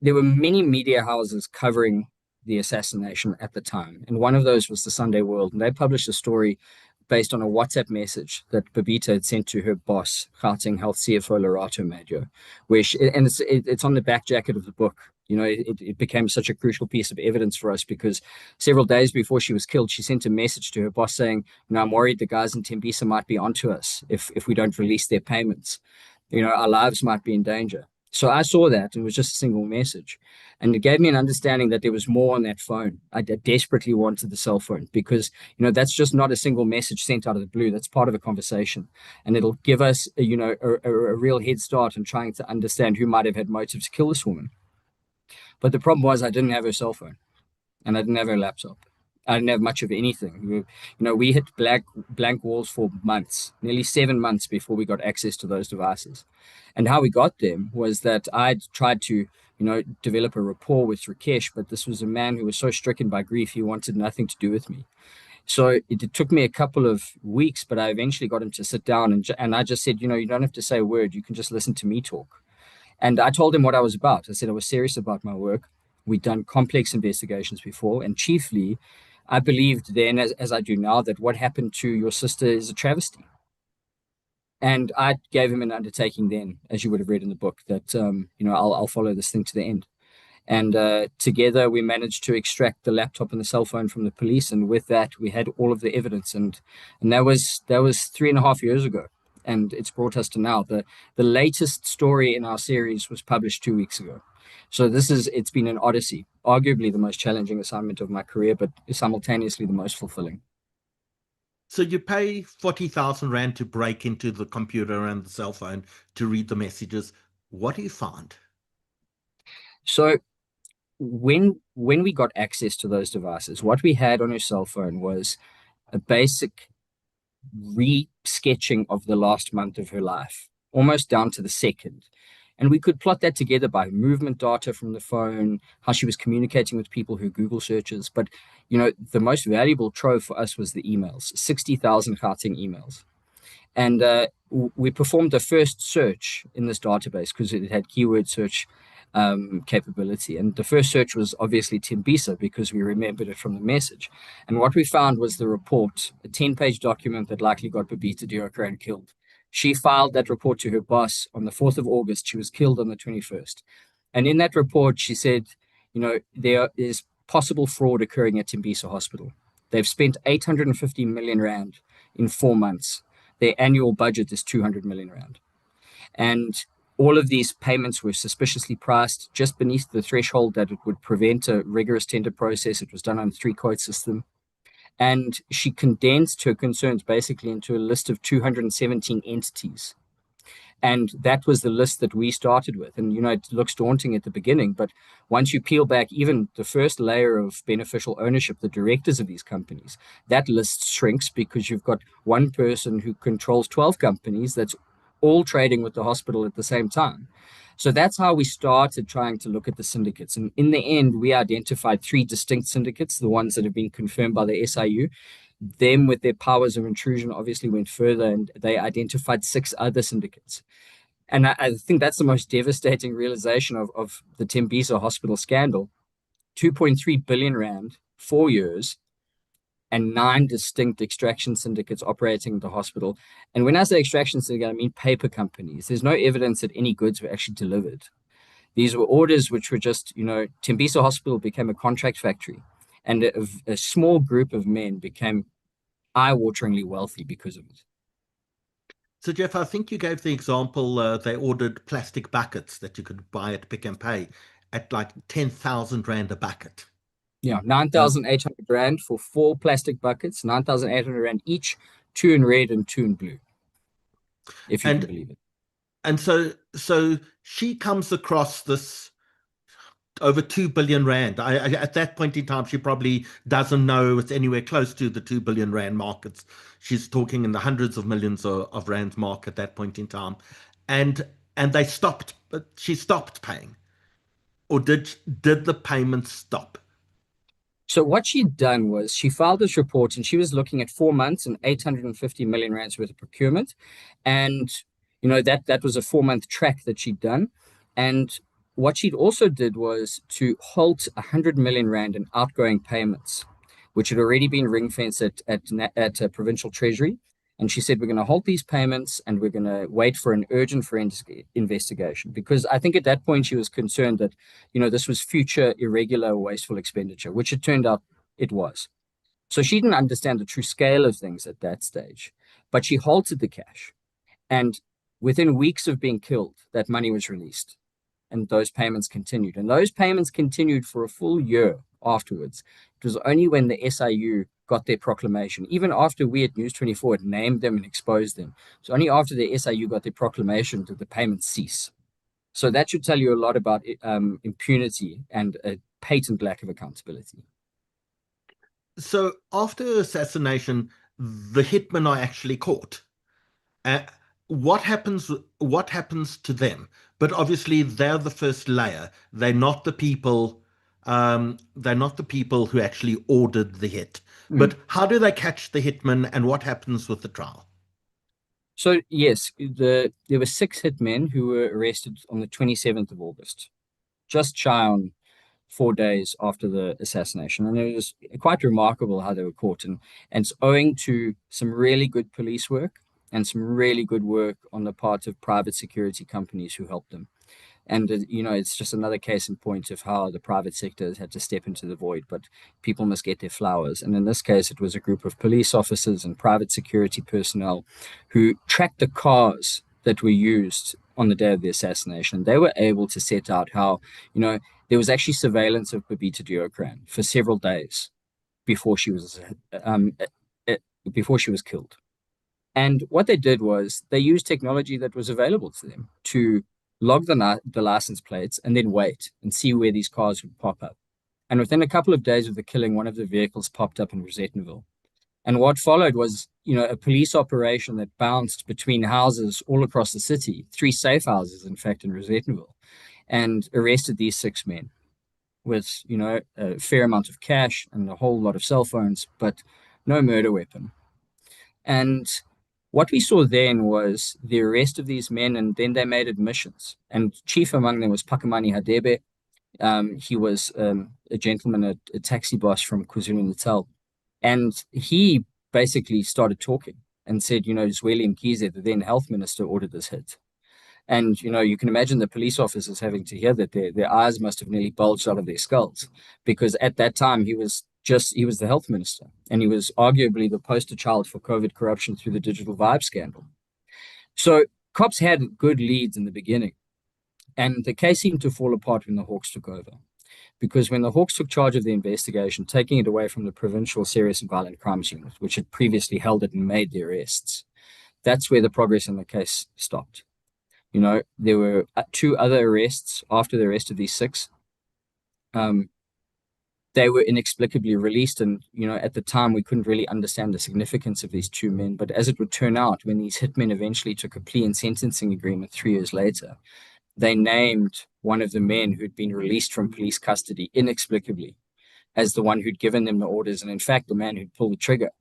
there were many media houses covering the assassination at the time. And one of those was the Sunday World. And they published a story based on a WhatsApp message that Babita had sent to her boss, Gauteng Health CFO Lerato Maggio, where and it's on the back jacket of the book. You know, it became such a crucial piece of evidence for us because several days before she was killed, she sent a message to her boss saying, you know, I'm worried the guys in Tembisa might be onto us if we don't release their payments. You know, our lives might be in danger. So I saw that, and it was just a single message. And it gave me an understanding that there was more on that phone. I desperately wanted the cell phone because, you know, that's just not a single message sent out of the blue. That's part of a conversation. And it'll give us, you know, a real head start in trying to understand who might have had motive to kill this woman. But the problem was I didn't have her cell phone and I didn't have her laptop. I didn't have much of anything. You know, we hit blank walls for months, nearly 7 months before we got access to those devices. And how we got them was that I'd tried to, you know, develop a rapport with Rakesh, but this was a man who was so stricken by grief, he wanted nothing to do with me. So it took me a couple of weeks, but I eventually got him to sit down and I just said, you know, you don't have to say a word. You can just listen to me talk. And I told him what I was about. I said I was serious about my work. We'd done complex investigations before, and chiefly, I believed then, as I do now, that what happened to your sister is a travesty. And I gave him an undertaking then, as you would have read in the book, that you know, I'll follow this thing to the end. And together we managed to extract the laptop and the cell phone from the police, and with that we had all of the evidence. And that was 3.5 years ago, and it's brought us to now. The latest story in our series was published 2 weeks ago. So it's been an odyssey, arguably the most challenging assignment of my career, but simultaneously the most fulfilling. So you pay 40,000 Rand to break into the computer and the cell phone to read the messages. What do you find? So when we got access to those devices, what we had on her cell phone was a basic re-sketching of the last month of her life, almost down to the second. And we could plot that together by movement data from the phone, how she was communicating with people who Google searches. But, you know, the most valuable trove for us was the emails, 60,000 Gauteng emails. And we performed the first search in this database because it had keyword search capability. And the first search was obviously Tembisa because we remembered it from the message. And what we found was the report, a 10-page document that likely got Babita Deokaran killed. She filed that report to her boss on the 4th of August. She was killed on the 21st. And in that report, she said, you know, there is possible fraud occurring at Tembisa Hospital. They've spent 850 million Rand in 4 months. Their annual budget is 200 million Rand. And all of these payments were suspiciously priced just beneath the threshold that it would prevent a rigorous tender process. It was done on a 3-quote system. And she condensed her concerns basically into a list of 217 entities. And that was the list that we started with. And, you know, it looks daunting at the beginning, but once you peel back even the first layer of beneficial ownership, the directors of these companies, that list shrinks because you've got one person who controls 12 companies that's all trading with the hospital at the same time. So that's how we started trying to look at the syndicates. And in the end, we identified 3 distinct syndicates, the ones that have been confirmed by the SIU. Them, with their powers of intrusion, obviously went further and they identified 6 other syndicates. And I think that's the most devastating realization of the Tembisa hospital scandal. 2.3 billion Rand, 4 years, and 9 distinct extraction syndicates operating the hospital. And when I say extraction syndicate, I mean paper companies. There's no evidence that any goods were actually delivered. These were orders which were just, you know, Tembisa Hospital became a contract factory. And a small group of men became eye-wateringly wealthy because of it. So, Jeff, I think you gave the example they ordered plastic buckets that you could buy at Pick and Pay. at like 10,000 rand a bucket. Yeah, 9,800 rand for 4 plastic buckets, 9,800 rand each, 2 in red and 2 in blue, if you can believe it. And so she comes across this over 2 billion rand. At that point in time, she probably doesn't know it's anywhere close to the 2 billion rand markets. She's talking in the hundreds of millions of rands mark at that point in time. And they stopped, she stopped paying. Or did the payments stop? So what she'd done was she filed this report, and she was looking at 4 months and 850 million rands worth of procurement. And, that was a 4-month track that she'd done. And what she'd also did was to halt 100 million rand in outgoing payments, which had already been ring-fenced at a provincial treasury. And she said, we're going to halt these payments and we're going to wait for an urgent forensic investigation. Because I think at that point she was concerned that, this was future irregular or wasteful expenditure, which it turned out it was. So she didn't understand the true scale of things at that stage, but she halted the cash. And within weeks of being killed, that money was released and those payments continued. And those payments continued for a full year afterwards. It was only when the SIU got their proclamation, even after we at News 24 had named them and exposed them. So only after the SIU got their proclamation did the payments cease. So that should tell you a lot about impunity and a patent lack of accountability. So after assassination, the hitmen are actually caught. What happens to them? But obviously they're the first layer. They're not the people who actually ordered the hit. But how do they catch the hitmen, and what happens with the trial? So yes, there were 6 hitmen who were arrested on the 27th of August, just shy on 4 days after the assassination. And it was quite remarkable how they were caught. And it's owing to some really good police work and some really good work on the part of private security companies who helped them. And, it's just another case in point of how the private sector has had to step into the void, but people must get their flowers. And in this case, it was a group of police officers and private security personnel who tracked the cars that were used on the day of the assassination. They were able to set out how, there was actually surveillance of Babita Deokaran for several days before she was killed. And what they did was they used technology that was available to them to log the license plates and then wait and see where these cars would pop up. And within a couple of days of the killing, one of the vehicles popped up in Rosettenville. And what followed was, a police operation that bounced between houses all across the city, 3 safe houses, in fact, in Rosettenville, and arrested these 6 men with, a fair amount of cash and a whole lot of cell phones, but no murder weapon. And what we saw then was the arrest of these men, and then they made admissions. And chief among them was Pakamani Hadebe. He was a gentleman, a taxi boss from KwaZulu-Natal. And he basically started talking and said, Zweli Mkhize, the then health minister, ordered this hit. And, you can imagine the police officers having to hear that their eyes must have nearly bulged out of their skulls, because at that time he was the health minister, and he was arguably the poster child for COVID corruption through the Digital Vibe scandal. So cops had good leads in the beginning, and the case seemed to fall apart when the Hawks took over. Because when the Hawks took charge of the investigation, taking it away from the Provincial Serious and Violent Crimes Unit, which had previously held it and made the arrests, that's where the progress in the case stopped. There were 2 other arrests after the arrest of these 6. They were inexplicably released, and at the time we couldn't really understand the significance of these 2 men. But as it would turn out, when these hitmen eventually took a plea and sentencing agreement 3 years later, they named one of the men who'd been released from police custody inexplicably as the one who'd given them the orders, and in fact the man who'd pulled the trigger.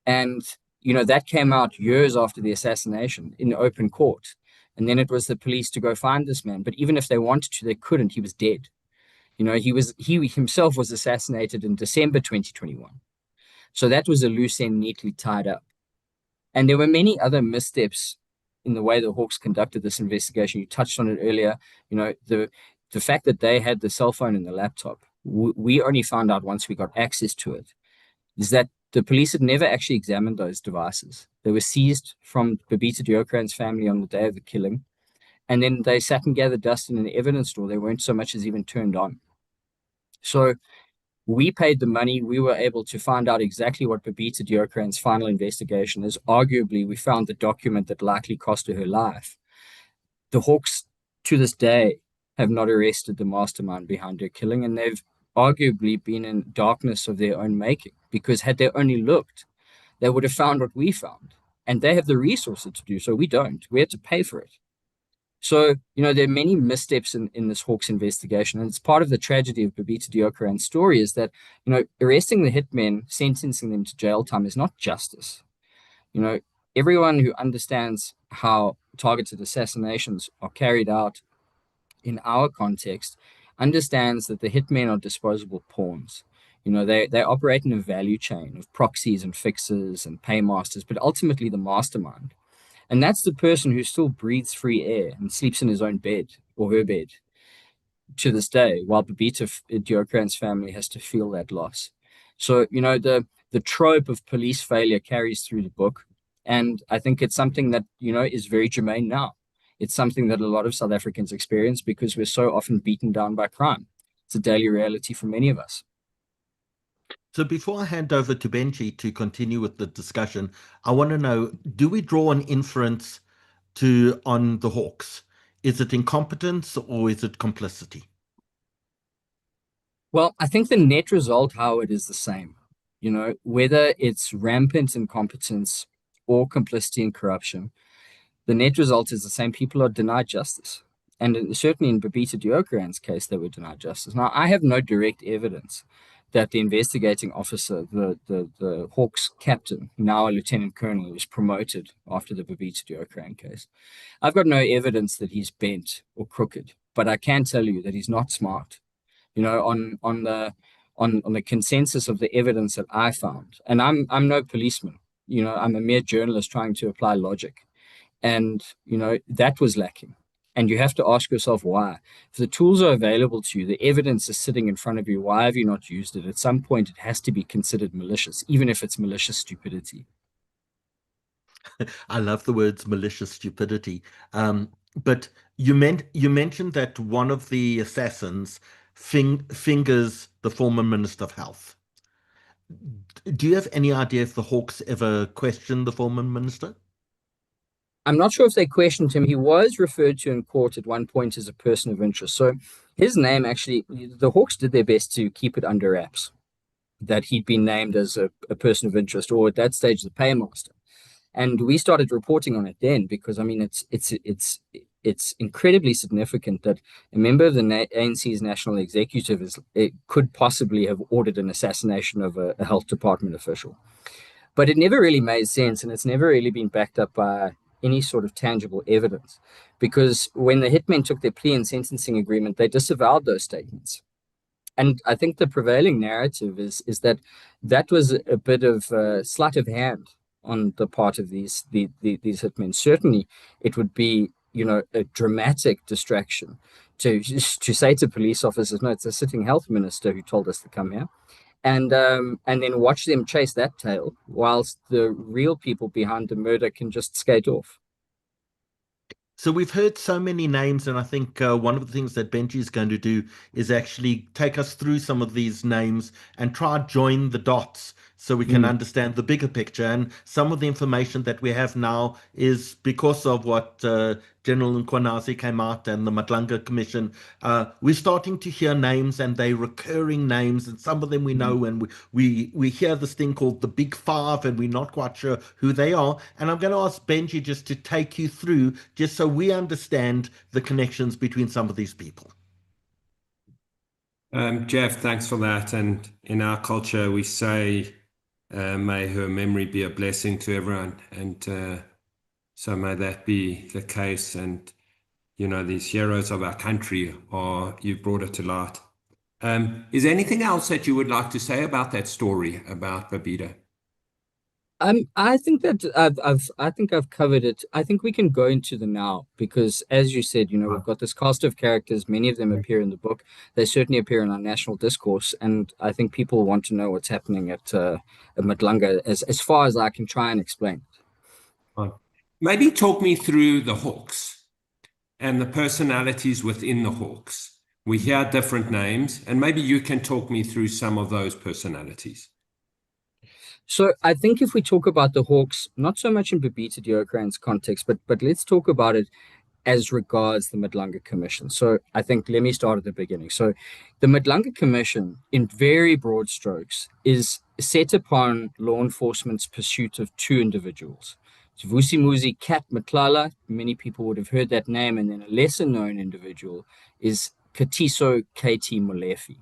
And that came out years after the assassination in open court. And then it was the police to go find this man. But even if they wanted to, they couldn't. He was dead. He himself was assassinated in December 2021. So that was a loose end neatly tied up. And there were many other missteps in the way the Hawks conducted this investigation. You touched on it earlier. The fact that they had the cell phone and the laptop, we only found out once we got access to it, is that the police had never actually examined those devices. They were seized from Babita Deokaran's family on the day of the killing. And then they sat and gathered dust in an evidence store. They weren't so much as even turned on. So we paid the money. We were able to find out exactly what Babita Deokaran's final investigation is. Arguably, we found the document that likely cost her life. The Hawks, to this day, have not arrested the mastermind behind her killing, and they've arguably been in darkness of their own making, because had they only looked, they would have found what we found. And they have the resources to do so. We don't. We had to pay for it. So, there are many missteps in this Hawks investigation. And it's part of the tragedy of Babita Deokaran's story is that, arresting the hitmen, sentencing them to jail time is not justice. Everyone who understands how targeted assassinations are carried out in our context understands that the hitmen are disposable pawns. They operate in a value chain of proxies and fixers and paymasters, but ultimately the mastermind. And that's the person who still breathes free air and sleeps in his own bed or her bed to this day, while Babita Deokaran's family has to feel that loss. So, the trope of police failure carries through the book. And I think it's something that, is very germane now. It's something that a lot of South Africans experience because we're so often beaten down by crime. It's a daily reality for many of us. So before I hand over to Benji to continue with the discussion, I want to know, do we draw an inference on the Hawks? Is it incompetence or is it complicity? Well, I think the net result, Howard, is the same. Whether it's rampant incompetence or complicity and corruption, the net result is the same. People are denied justice. And certainly in Babita Deokaran's case, they were denied justice. Now, I have no direct evidence that the investigating officer, the Hawks captain, now a lieutenant colonel, was promoted after the Babita Deokaran case. I've got no evidence that he's bent or crooked, but I can tell you that he's not smart. On the consensus of the evidence that I found, and I'm no policeman. I'm a mere journalist trying to apply logic, and that was lacking. And you have to ask yourself why. If the tools are available to you, the evidence is sitting in front of you, why have you not used it? At some point, it has to be considered malicious, even if it's malicious stupidity. I love the words malicious stupidity. But you mentioned that one of the assassins fingers the former Minister of Health. Do you have any idea if the Hawks ever questioned the former minister? I'm not sure if they questioned him. He was referred to in court at one point as a person of interest. So his name, actually, the Hawks did their best to keep it under wraps, that he'd been named as a person of interest, or at that stage, the paymaster. And we started reporting on it then because, it's incredibly significant that a member of the ANC's national executive could possibly have ordered an assassination of a health department official. But it never really made sense, and it's never really been backed up by any sort of tangible evidence, because when the hitmen took their plea and sentencing agreement, they disavowed those statements. And I think the prevailing narrative is that was a bit of sleight of hand on the part of these hitmen. Certainly, it would be a dramatic distraction to say to police officers, no, it's a sitting health minister who told us to come here. And then watch them chase that tail whilst the real people behind the murder can just skate off. So we've heard so many names, and I think one of the things that Benji is going to do is actually take us through some of these names and try to join the dots so we can understand the bigger picture. And some of the information that we have now is because of what General Nkwanasi came out and the Madlanga Commission. We're starting to hear names, and they're recurring names, and some of them we know, and we hear this thing called the Big Five, and we're not quite sure who they are. And I'm going to ask Benji just to take you through, just so we understand the connections between some of these people. Jeff, thanks for that. And in our culture, we say, may her memory be a blessing to everyone. And so may that be the case. And, these heroes of our country you've brought it to light. Is there anything else that you would like to say about that story about Babita? I think that I've covered it. I think we can go into the now because, as you said, we've got this cast of characters. Many of them appear in the book. They certainly appear in our national discourse, and I think people want to know what's happening at Madlanga as far as I can try and explain. Maybe talk me through the Hawks. and the personalities within the Hawks. We hear different names, and maybe you can talk me through some of those personalities. So I think if we talk about the Hawks, not so much in Babita Deokaran's context, but let's talk about it as regards the Madlanga Commission. So I think let me start at the beginning. So the Madlanga Commission, in very broad strokes, is set upon law enforcement's pursuit of two individuals. Vusimuzi Kat Matlala, many people would have heard that name, and then a lesser known individual is Katiso KT Molefe.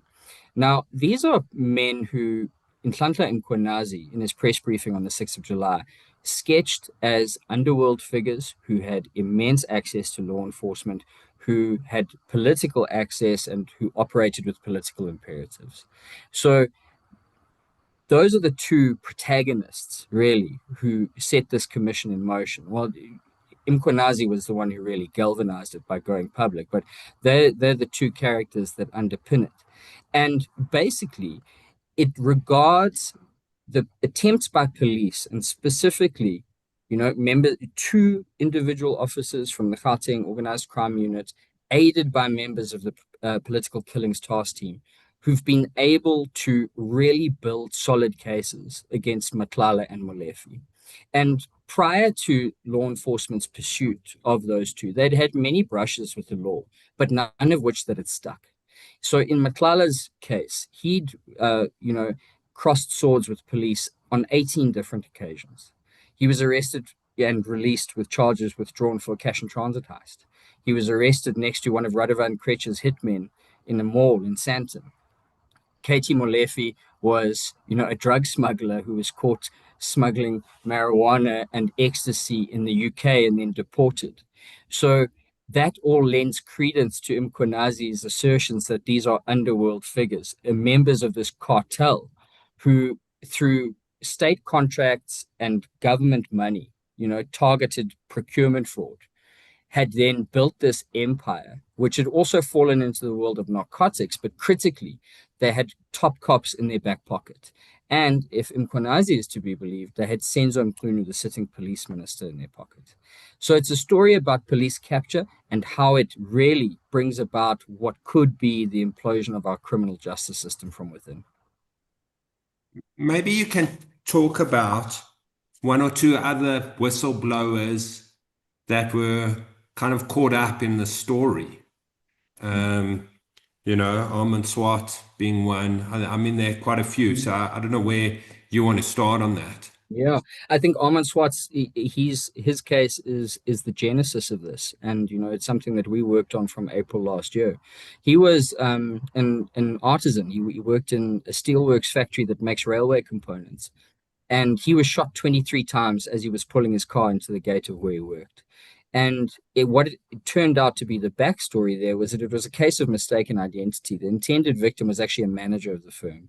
Now, these are men who, Nhlanhla Mkhwanazi, in his press briefing on the 6th of July, sketched as underworld figures who had immense access to law enforcement, who had political access, and who operated with political imperatives. So those are the two protagonists, really, who set this commission in motion. Well, Mkhwanazi was the one who really galvanized it by going public, but they're the two characters that underpin it. And basically, it regards the attempts by police, and specifically, two individual officers from the Gauteng Organized Crime Unit, aided by members of the Political Killings Task Team, who've been able to really build solid cases against Matlala and Molefe. And prior to law enforcement's pursuit of those two, they'd had many brushes with the law, but none of which that had stuck. So in Matlala's case, he'd, crossed swords with police on 18 different occasions. He was arrested and released with charges withdrawn for a cash and transit heist. He was arrested next to one of Radovan Kretsch's hitmen in a mall in Sandton. KT Molefe was, a drug smuggler who was caught smuggling marijuana and ecstasy in the UK and then deported. So that all lends credence to Mkhwanazi's assertions that these are underworld figures, members of this cartel, who, through state contracts and government money, targeted procurement fraud, had then built this empire, which had also fallen into the world of narcotics, but critically, they had top cops in their back pocket. And if Mkhwanazi is to be believed, they had Senzo Mchunu, the sitting police minister, in their pocket. So it's a story about police capture and how it really brings about what could be the implosion of our criminal justice system from within. Maybe you can talk about one or two other whistleblowers that were kind of caught up in the story. Armand Swart being one. I mean, there are quite a few. So I don't know where you want to start on that. Yeah, I think Armand Swart's his case is the genesis of this, and it's something that we worked on from April last year. He was an artisan. He worked in a steelworks factory that makes railway components, and he was shot 23 times as he was pulling his car into the gate of where he worked. And what it turned out to be the backstory there was that it was a case of mistaken identity. The intended victim was actually a manager of the firm.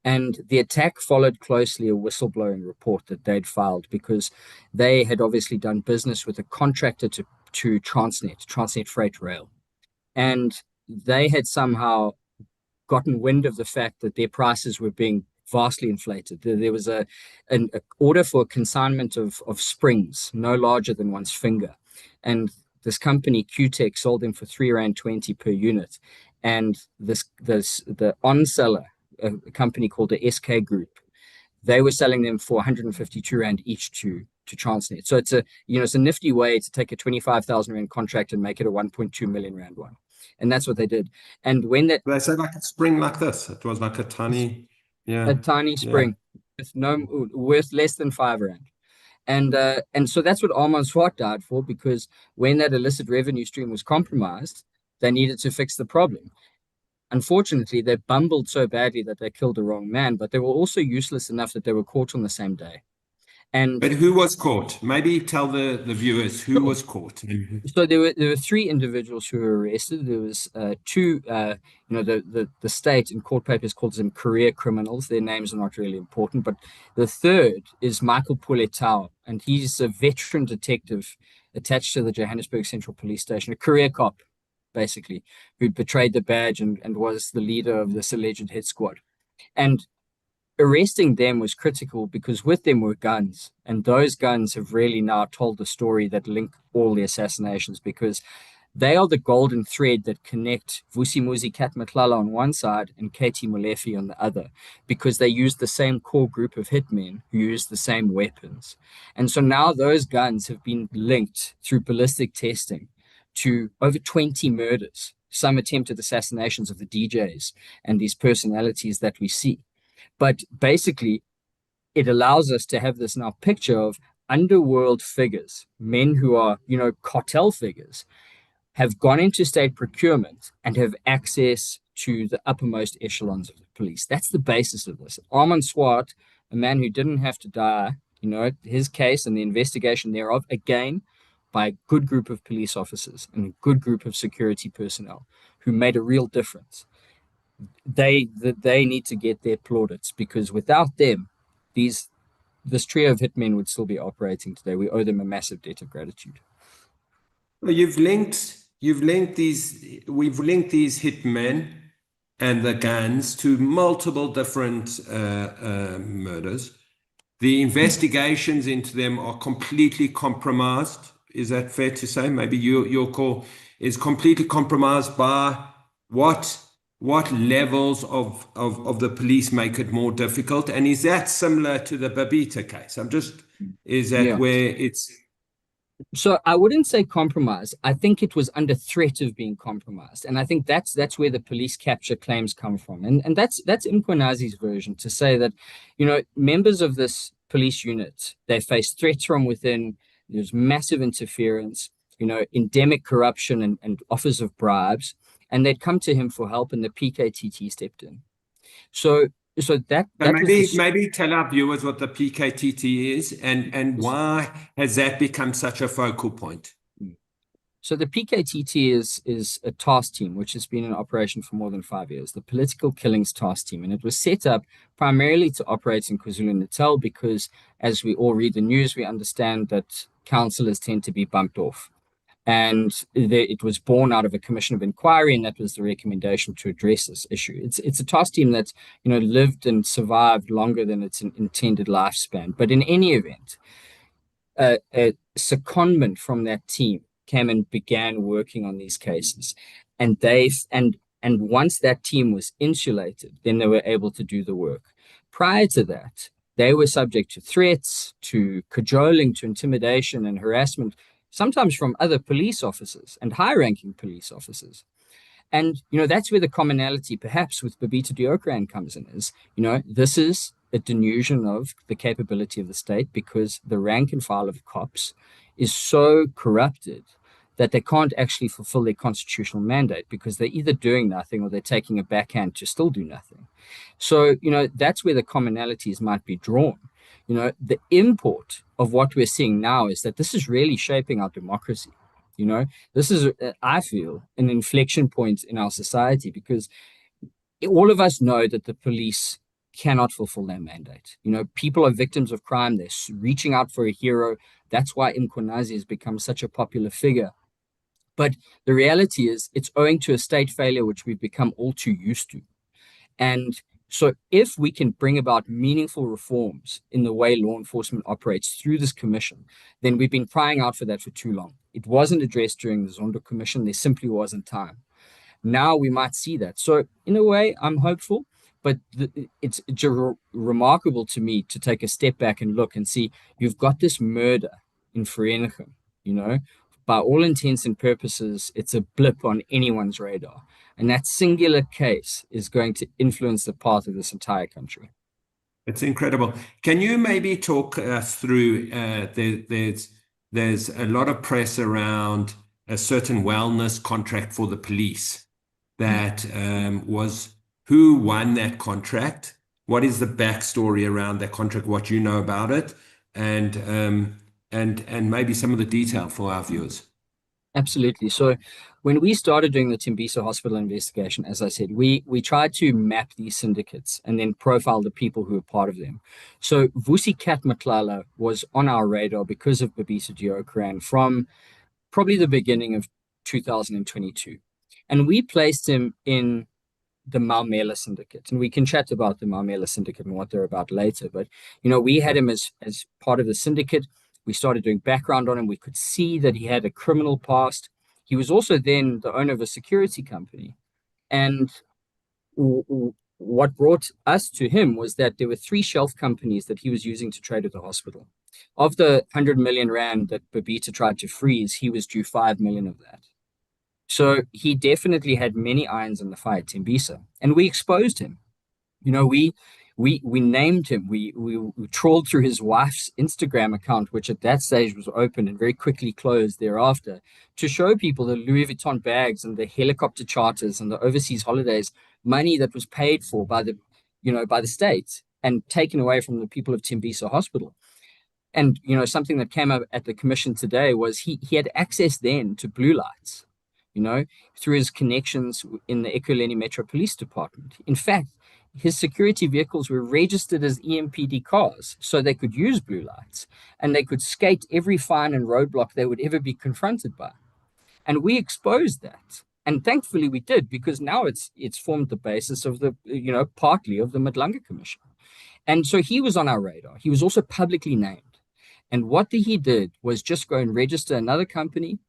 And the attack followed closely a whistleblowing report that they'd filed because they had obviously done business with a contractor to Transnet Freight Rail. And they had somehow gotten wind of the fact that their prices were being vastly inflated. There was an order for a consignment of springs no larger than one's finger. And this company, QTech, sold them for R3.20 per unit. And the on-seller, a company called the SK Group, they were selling them for 152 Rand each to Transnet. So it's a nifty way to take a 25,000 Rand contract and make it a 1.2 million Rand one. And that's what they did. And when that... They said like a spring like this. It was like a tiny spring worth less than 5 Rand. And so that's what Armand Swart died for, because when that illicit revenue stream was compromised, they needed to fix the problem. Unfortunately, they bumbled so badly that they killed the wrong man, but they were also useless enough that they were caught on the same day. But who was caught? Maybe tell the viewers who was caught. So there were 3 individuals who were arrested. There was 2, the state in court papers calls them career criminals. Their names are not really important. But the third is Michael Puletau, and he's a veteran detective attached to the Johannesburg Central Police Station, a career cop, basically, who betrayed the badge and was the leader of this alleged hit squad. And arresting them was critical because with them were guns, and those guns have really now told the story that link all the assassinations, because They are the golden thread that connect Vusimuzi Kat Matlala on one side and Katie Molefe on the other, because they use the same core group of hitmen who use the same weapons. And so now those guns have been linked through ballistic testing to over 20 murders, some attempted assassinations of the DJs and these personalities that we see. But basically, it allows us to have this now picture of underworld figures, men who are, cartel figures, have gone into state procurement and have access to the uppermost echelons of the police. That's the basis of this. Armand Swart, a man who didn't have to die, his case and the investigation thereof, again, by a good group of police officers and a good group of security personnel who made a real difference. They need to get their plaudits, because without them, this trio of hitmen would still be operating today. We owe them a massive debt of gratitude. Well, we've linked these hitmen and the guns to multiple different murders. The investigations into them are completely compromised. Is that fair to say? Maybe your call is completely compromised by what levels of the police make it more difficult? And is that similar to the Babita case? Where it's... So I wouldn't say compromise. I think it was under threat of being compromised. And I think that's where the police capture claims come from. And that's Mkhwanazi's version, to say that, members of this police unit, they face threats from within. There's massive interference, endemic corruption and offers of bribes. And they'd come to him for help, and the PKTT stepped in. So maybe tell our viewers what the PKTT is and why has that become such a focal point? So the PKTT is a task team which has been in operation for more than 5 years, the Political Killings Task Team, and it was set up primarily to operate in KwaZulu-Natal because, as we all read the news, we understand that councillors tend to be bumped off. And it was born out of a commission of inquiry, and that was the recommendation to address this issue. It's a task team that's lived and survived longer than its intended lifespan. But in any event, a secondment from that team came and began working on these cases, and once that team was insulated, then they were able to do the work. Prior to that, they were subject to threats, to cajoling, to intimidation and harassment, sometimes from other police officers and high-ranking police officers. And, that's where the commonality, perhaps, with Babita Deokaran comes in, is, this is a delusion of the capability of the state, because the rank and file of cops is so corrupted that they can't actually fulfill their constitutional mandate, because they're either doing nothing or they're taking a backhand to still do nothing. So, that's where the commonalities might be drawn. The import of what we're seeing now is that this is really shaping our democracy. This is, I feel, an inflection point in our society, because all of us know that the police cannot fulfill their mandate. People are victims of crime. They're reaching out for a hero. That's why Mkhwanazi has become such a popular figure. But the reality is it's owing to a state failure, which we've become all too used to. And so if we can bring about meaningful reforms in the way law enforcement operates through this commission, then we've been crying out for that for too long. It wasn't addressed during the Zondo Commission. There simply wasn't time. Now we might see that. So in a way, I'm hopeful, but it's remarkable to me to take a step back and look and see you've got this murder in Vereeniging, by all intents and purposes, it's a blip on anyone's radar. And that singular case is going to influence the path of this entire country. It's incredible. Can you maybe talk us through, there's a lot of press around a certain wellness contract for the police that who won that contract? What is the backstory around that contract, what you know about it? And maybe some of the detail for our viewers. Absolutely. So when we started doing the Tembisa Hospital investigation, as I said, we tried to map these syndicates and then profile the people who were part of them. So Vusi Kat Matlala was on our radar because of Babita Deokaran from probably the beginning of 2022. And we placed him in the Maumela Syndicate. And we can chat about the Maumela Syndicate and what they're about later. But, we had him as part of the syndicate. We started doing background on him. We could see that he had a criminal past. He was also then the owner of a security company. And what brought us to him was that there were 3 shelf companies that he was using to trade at the hospital. Of the 100 million rand that Babita tried to freeze, he was due 5 million of that. So he definitely had many irons in the fire at Tembisa, and we exposed him. We named him. We trawled through his wife's Instagram account, which at that stage was open and very quickly closed thereafter, to show people the Louis Vuitton bags and the helicopter charters and the overseas holidays, money that was paid for by the state and taken away from the people of Tembisa Hospital. And something that came up at the commission today was he had access then to blue lights, through his connections in the Ekurhuleni Metro Police Department. In fact, his security vehicles were registered as EMPD cars, so they could use blue lights, and they could skate every fine and roadblock they would ever be confronted by. And we exposed that. And thankfully we did, because now it's formed the basis of the, partly of the Madlanga Commission. And so he was on our radar. He was also publicly named. And what he did was just go and register another company.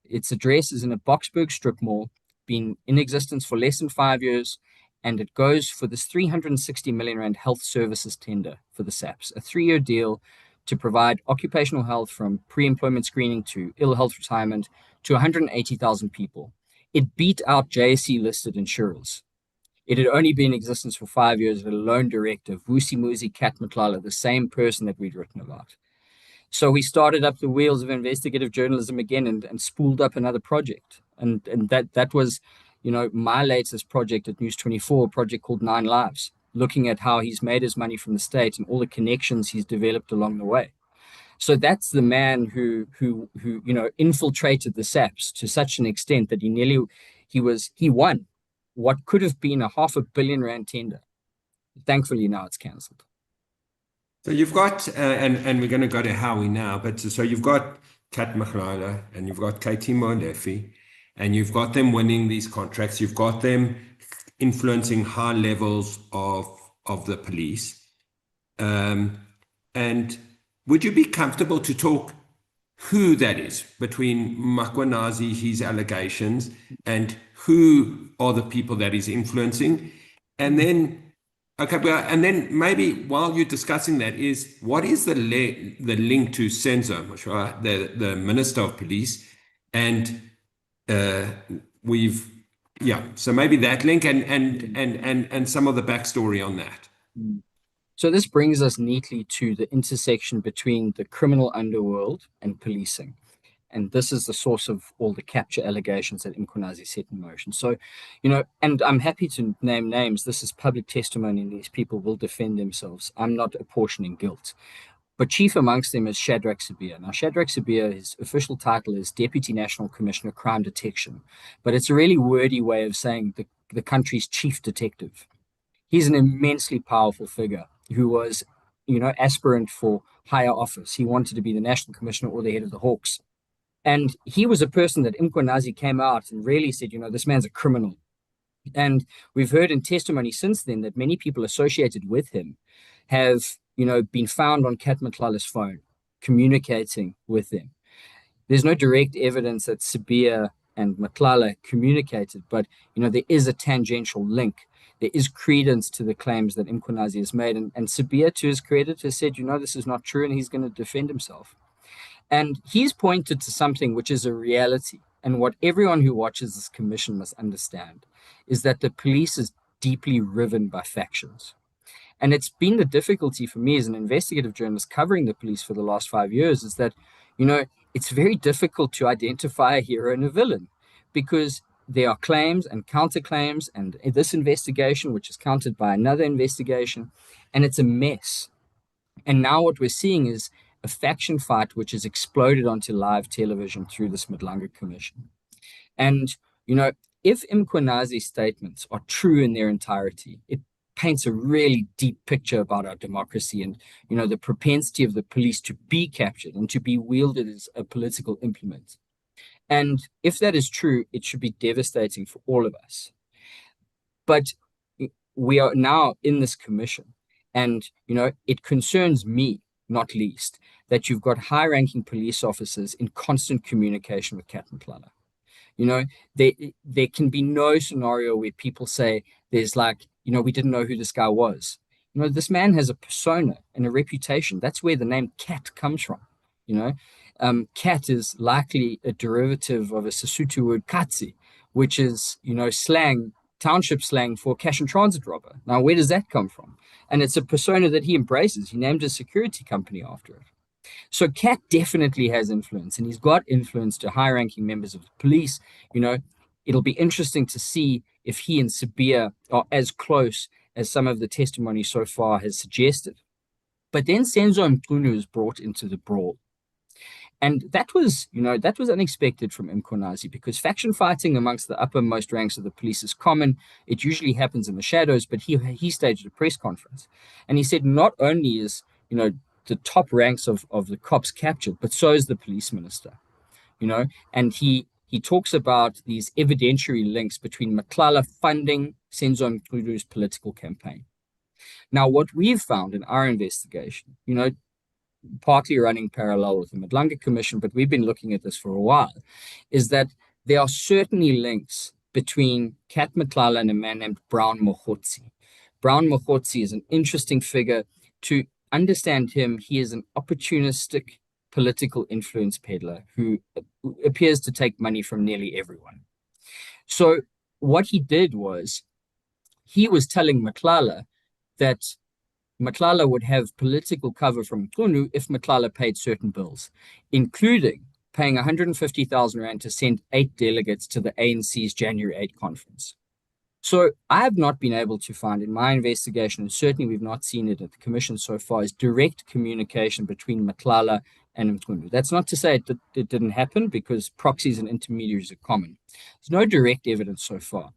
Its address is in a Boksburg strip mall, been in existence for less than 5 years, and it goes for this 360 million rand health services tender for the SAPS, a 3-year deal to provide occupational health from pre-employment screening to ill health retirement to 180,000 people. It beat out JSE listed insurers. It had only been in existence for 5 years with a loan director, Vusi Muzi Kat Matlala, the same person that we'd written about. So we started up the wheels of investigative journalism again and spooled up another project. And that was, my latest project at News 24, a project called 9 Lives, looking at how he's made his money from the state and all the connections he's developed along the way. So that's the man who infiltrated the SAPS to such an extent that he won what could have been a 500 million rand tender. Thankfully, now it's cancelled. So you've got, and we're going to go to Howie now, but so you've got Kat Matlala and you've got KT Molefe, and you've got them winning these contracts. You've got them influencing high levels of the police. And would you be comfortable to talk who that is between Mkhwanazi, his allegations, and who are the people that he's influencing? And then, and then maybe while you're discussing that, what is the link to Senzo, the Minister of Police, and so maybe that link and some of the backstory on that. So this brings us neatly to the intersection between the criminal underworld and policing. And this is the source of all the capture allegations that Mkhwanazi set in motion. So, and I'm happy to name names. This is public testimony, and these people will defend themselves. I'm not apportioning guilt. But chief amongst them is Shadrack Sibiya. Now, Shadrack Sibiya, his official title is Deputy National Commissioner of Crime Detection, but it's a really wordy way of saying the country's chief detective. He's an immensely powerful figure who was, aspirant for higher office. He wanted to be the National Commissioner or the head of the Hawks. And he was a person that Mkhwanazi came out and really said, this man's a criminal. And we've heard in testimony since then that many people associated with him have been found on Kat Matlala's phone, communicating with them. There's no direct evidence that Sibiya and Matlala communicated, but, there is a tangential link. There is credence to the claims that Mkhwanazi has made. And Sibiya, to his credit, has said, this is not true, and he's going to defend himself. And he's pointed to something which is a reality. And what everyone who watches this commission must understand is that the police is deeply riven by factions. And it's been the difficulty for me as an investigative journalist covering the police for the last 5 years is that, it's very difficult to identify a hero and a villain because there are claims and counterclaims and this investigation, which is countered by another investigation, and it's a mess. And now what we're seeing is a faction fight which has exploded onto live television through this Madlanga Commission. And, if Mkhwanazi's statements are true in their entirety, it paints a really deep picture about our democracy and, the propensity of the police to be captured and to be wielded as a political implement. And if that is true, it should be devastating for all of us. But we are now in this commission and, it concerns me not least, that you've got high-ranking police officers in constant communication with Cat Matlala. You know, there can be no scenario where people say there's like, we didn't know who this guy was. This man has a persona and a reputation. That's where the name Cat comes from. Cat is likely a derivative of a Sesotho word katsi, which is, township slang for cash and transit robber. Now, where does that come from? And it's a persona that he embraces. He named a security company after it. So Cat definitely has influence, and he's got influence to high-ranking members of the police. It'll be interesting to see if he and Sibiya are as close as some of the testimony so far has suggested. But then Senzo Mchunu is brought into the brawl. And that was unexpected from Mkhwanazi, because faction fighting amongst the uppermost ranks of the police is common. It usually happens in the shadows, but he staged a press conference. And he said not only is, the top ranks of the cops captured, but so is the police minister, and he talks about these evidentiary links between Matlala funding Senzo Mkhunu's political campaign. Now, what we've found in our investigation, partly running parallel with the Madlanga Commission, but we've been looking at this for a while, is that there are certainly links between Cat Matlala and a man named Brown Mokhotsi. Brown Mokhotsi is an interesting figure. To understand him, he is an opportunistic political influence peddler who appears to take money from nearly everyone. So what he did was, he was telling Matlala that Matlala would have political cover from Mkhunu if Matlala paid certain bills, including paying 150,000 Rand to send 8 delegates to the ANC's January 8 conference. So I have not been able to find in my investigation, and certainly we've not seen it at the commission so far, is direct communication between Matlala and Mkhunu. That's not to say it didn't happen, because proxies and intermediaries are common. There's no direct evidence so far.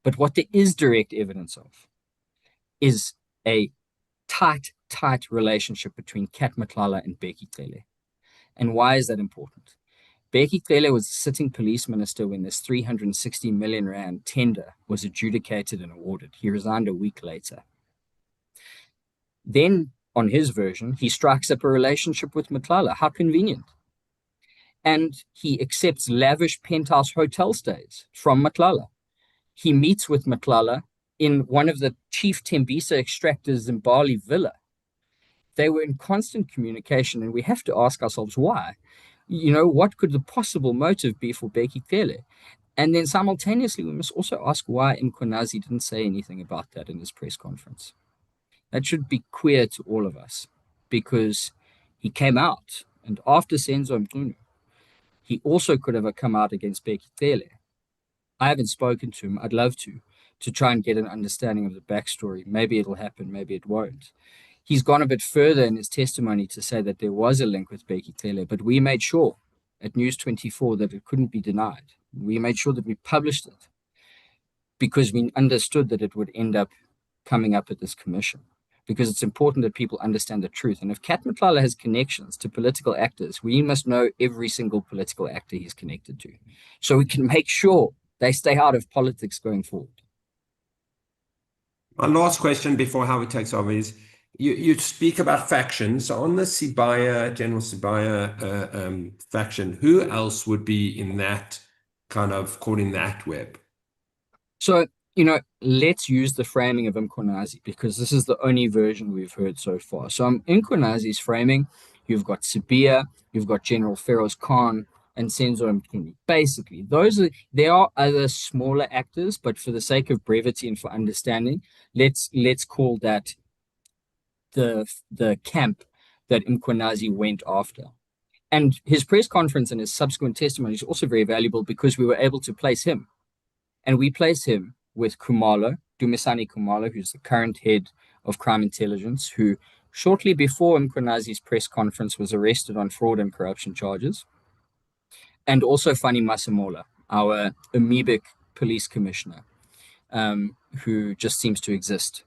But what there is direct evidence of is a tight relationship between Cat Matlala and Bheki Cele. And why is that important? Bheki Cele was the sitting police minister when this 360 million Rand tender was adjudicated and awarded. He resigned a week later. Then, on his version, he strikes up a relationship with Matlala. How convenient. And he accepts lavish penthouse hotel stays from Matlala. He meets with Matlala in one of the chief Tembisa extractors in Bali villa. They were in constant communication, and we have to ask ourselves why. What could the possible motive be for Bheki Cele? And then simultaneously, we must also ask why Mkhwanazi didn't say anything about that in his press conference. That should be clear to all of us, because he came out, and after Senzo Mkhunu, he also could have come out against Bheki Cele. I haven't spoken to him. I'd love to try and get an understanding of the backstory. Maybe it'll happen, maybe it won't. He's gone a bit further in his testimony to say that there was a link with Bheki Cele, but we made sure at News 24 that it couldn't be denied. We made sure that we published it because we understood that it would end up coming up at this commission, because it's important that people understand the truth. And if Cat Matlala has connections to political actors, we must know every single political actor he's connected to, so we can make sure they stay out of politics going forward. My last question before Howard takes over is, you speak about factions. So on the General Sibiya faction, who else would be in that kind of caught in that web? So, let's use the framing of Mkhwanazi, because this is the only version we've heard so far. So in Mkhwanazi's framing, you've got Sibiya, you've got General Feroz Khan, and Senzo Mkhunu. Basically, there are other smaller actors, but for the sake of brevity and for understanding, let's call that the camp that Mkhwanazi went after. And his press conference and his subsequent testimony is also very valuable, because we were able to place him. And we place him with Khumalo, Dumisani Khumalo, who's the current head of crime intelligence, who shortly before Mkhwanazi's press conference was arrested on fraud and corruption charges. And also Fani Masemola, our amoebic police commissioner, who just seems to exist.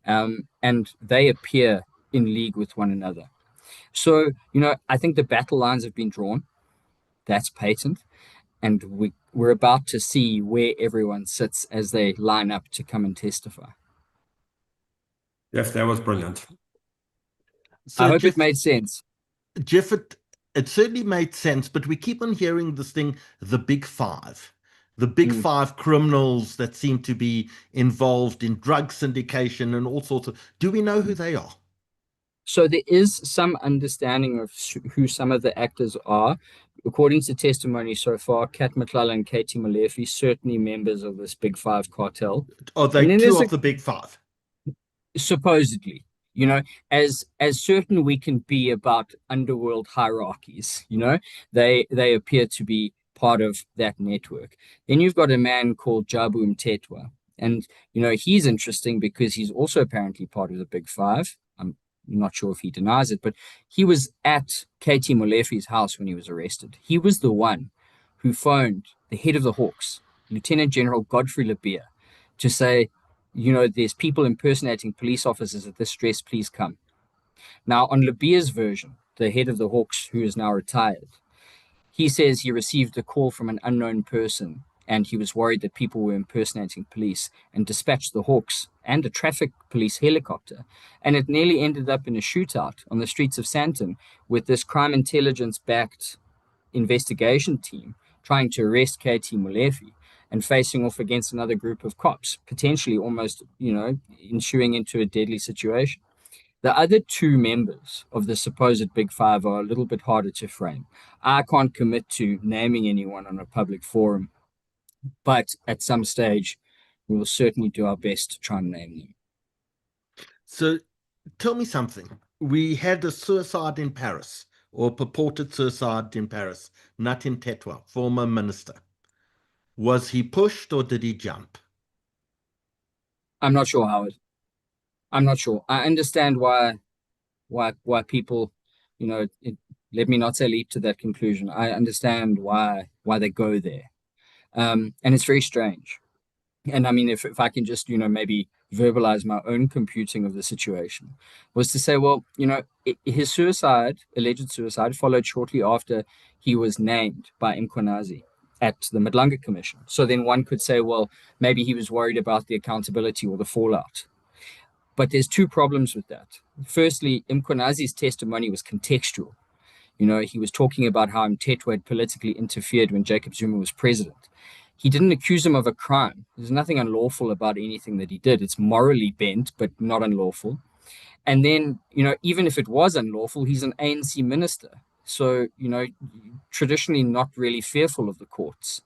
And they appear in league with one another. So, I think the battle lines have been drawn. That's patent. And we're about to see where everyone sits as they line up to come and testify. Yes, that was brilliant. I So hope it made sense. Jeff, it certainly made sense, but we keep on hearing this thing, the Big Five. The Big Five criminals that seem to be involved in drug syndication and all sorts of. Do we know who they are? So there is some understanding of who some of the actors are. According to testimony so far, Kat McClellan and Katie Molefe, certainly members of this Big Five cartel. Are they And then two there's of the Big Five? supposedly, as certain we can be about underworld hierarchies, they appear to be part of that network. Then you've got a man called Jabu Mtetwa. And, he's interesting because he's also apparently part of the Big Five. I'm not sure if he denies it, but he was at Katie Molefe's house when he was arrested. He was the one who phoned the head of the Hawks, Lieutenant General Godfrey Labia, to say, there's people impersonating police officers at this stress, please come. Now, on Labia's version, the head of the Hawks, who is now retired, he says he received a call from an unknown person and he was worried that people were impersonating police and dispatched the Hawks and a traffic police helicopter. And it nearly ended up in a shootout on the streets of Sandton with this crime intelligence-backed investigation team trying to arrest Katie Molefe and facing off against another group of cops, potentially almost, ensuing into a deadly situation. The other two members of the supposed Big Five are a little bit harder to frame. I can't commit to naming anyone on a public forum, but at some stage, we will certainly do our best to try and name them. So tell me something. We had a suicide in Paris, or purported suicide in Paris, Natin Tetwa, former minister. Was he pushed or did he jump? I'm not sure, Howard. I'm not sure. I understand why people, let me not say leap to that conclusion. I understand why they go there. And it's very strange. And I mean, if I can just, maybe verbalize my own computing of the situation, was to say, well, his alleged suicide, followed shortly after he was named by Mkhwanazi at the Madlanga Commission. So then one could say, well, maybe he was worried about the accountability or the fallout. But there's two problems with that. Firstly, Mkhwanazi's testimony was contextual. He was talking about how Mtetwa had politically interfered when Jacob Zuma was president. He didn't accuse him of a crime. There's nothing unlawful about anything that he did. It's morally bent, but not unlawful. And then, even if it was unlawful, he's an ANC minister. So, traditionally not really fearful of the courts.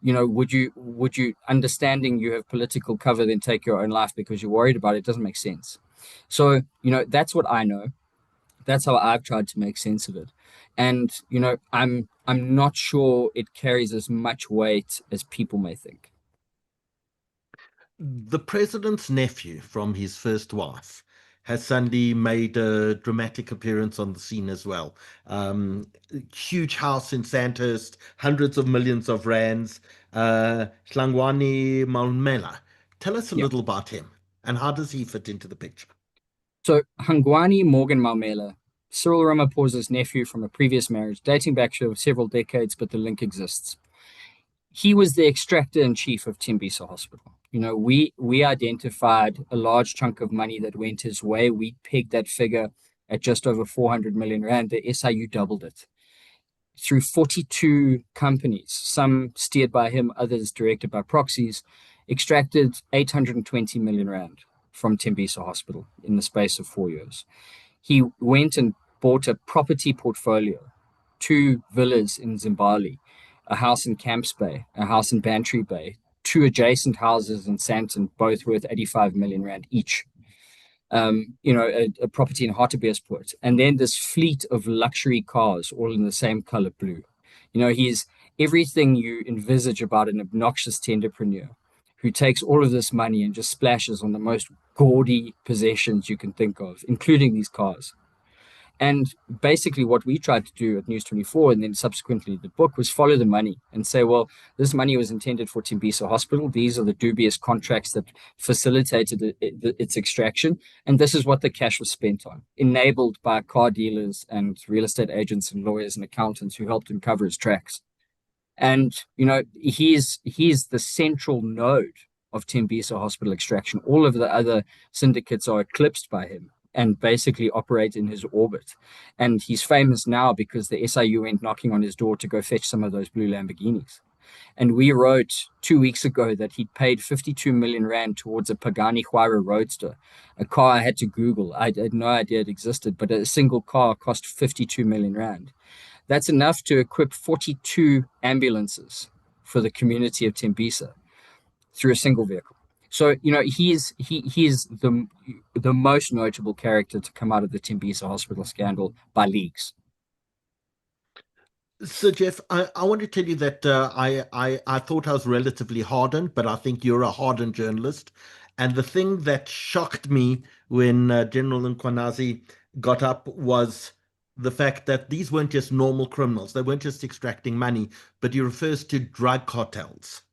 Would you understanding you have political cover, then take your own life because you're worried about it? Doesn't make sense. So, that's what I know. That's how I've tried to make sense of it. And, I'm not sure it carries as much weight as people may think. The president's nephew from his first wife has suddenly made a dramatic appearance on the scene as well. Huge house in Sandhurst, hundreds of millions of rands. Hlangwani Malmela. Tell us a little about him and how does he fit into the picture? So Hlangwani Morgan Malmela, Cyril Ramaphosa's nephew from a previous marriage, dating back to several decades, but the link exists. He was the extractor-in-chief of Tembisa Hospital. We identified a large chunk of money that went his way. We pegged that figure at just over 400 million rand. The SIU doubled it. Through 42 companies, some steered by him, others directed by proxies, extracted 820 million rand from Tembisa Hospital in the space of 4 years. He went and bought a property portfolio, 2 villas in Zimbabwe, a house in Camps Bay, a house in Bantry Bay, 2 adjacent houses in Sandton, both worth 85 million rand each. A property in Hartbeespoort, and then this fleet of luxury cars, all in the same color blue. He's everything you envisage about an obnoxious tenderpreneur who takes all of this money and just splashes on the most gaudy possessions you can think of, including these cars. And basically what we tried to do at News 24 and then subsequently the book was follow the money and say, well, this money was intended for Tembisa Hospital. These are the dubious contracts that facilitated its extraction. And this is what the cash was spent on, enabled by car dealers and real estate agents and lawyers and accountants who helped him cover his tracks. And, he's the central node of Tembisa Hospital extraction. All of the other syndicates are eclipsed by him. and basically operate in his orbit. And he's famous now because the SIU went knocking on his door to go fetch some of those blue Lamborghinis. And we wrote 2 weeks ago that he'd paid 52 million rand towards a Pagani Huayra Roadster, a car I had to Google. I had no idea it existed, but a single car cost 52 million rand. That's enough to equip 42 ambulances for the community of Tembisa through a single vehicle. So, he's the most notable character to come out of the Tembisa hospital scandal by leagues. So, Jeff, I want to tell you that I thought I was relatively hardened, but I think you're a hardened journalist. And the thing that shocked me when General Nkwanazi got up was the fact that these weren't just normal criminals. They weren't just extracting money, but he refers to drug cartels.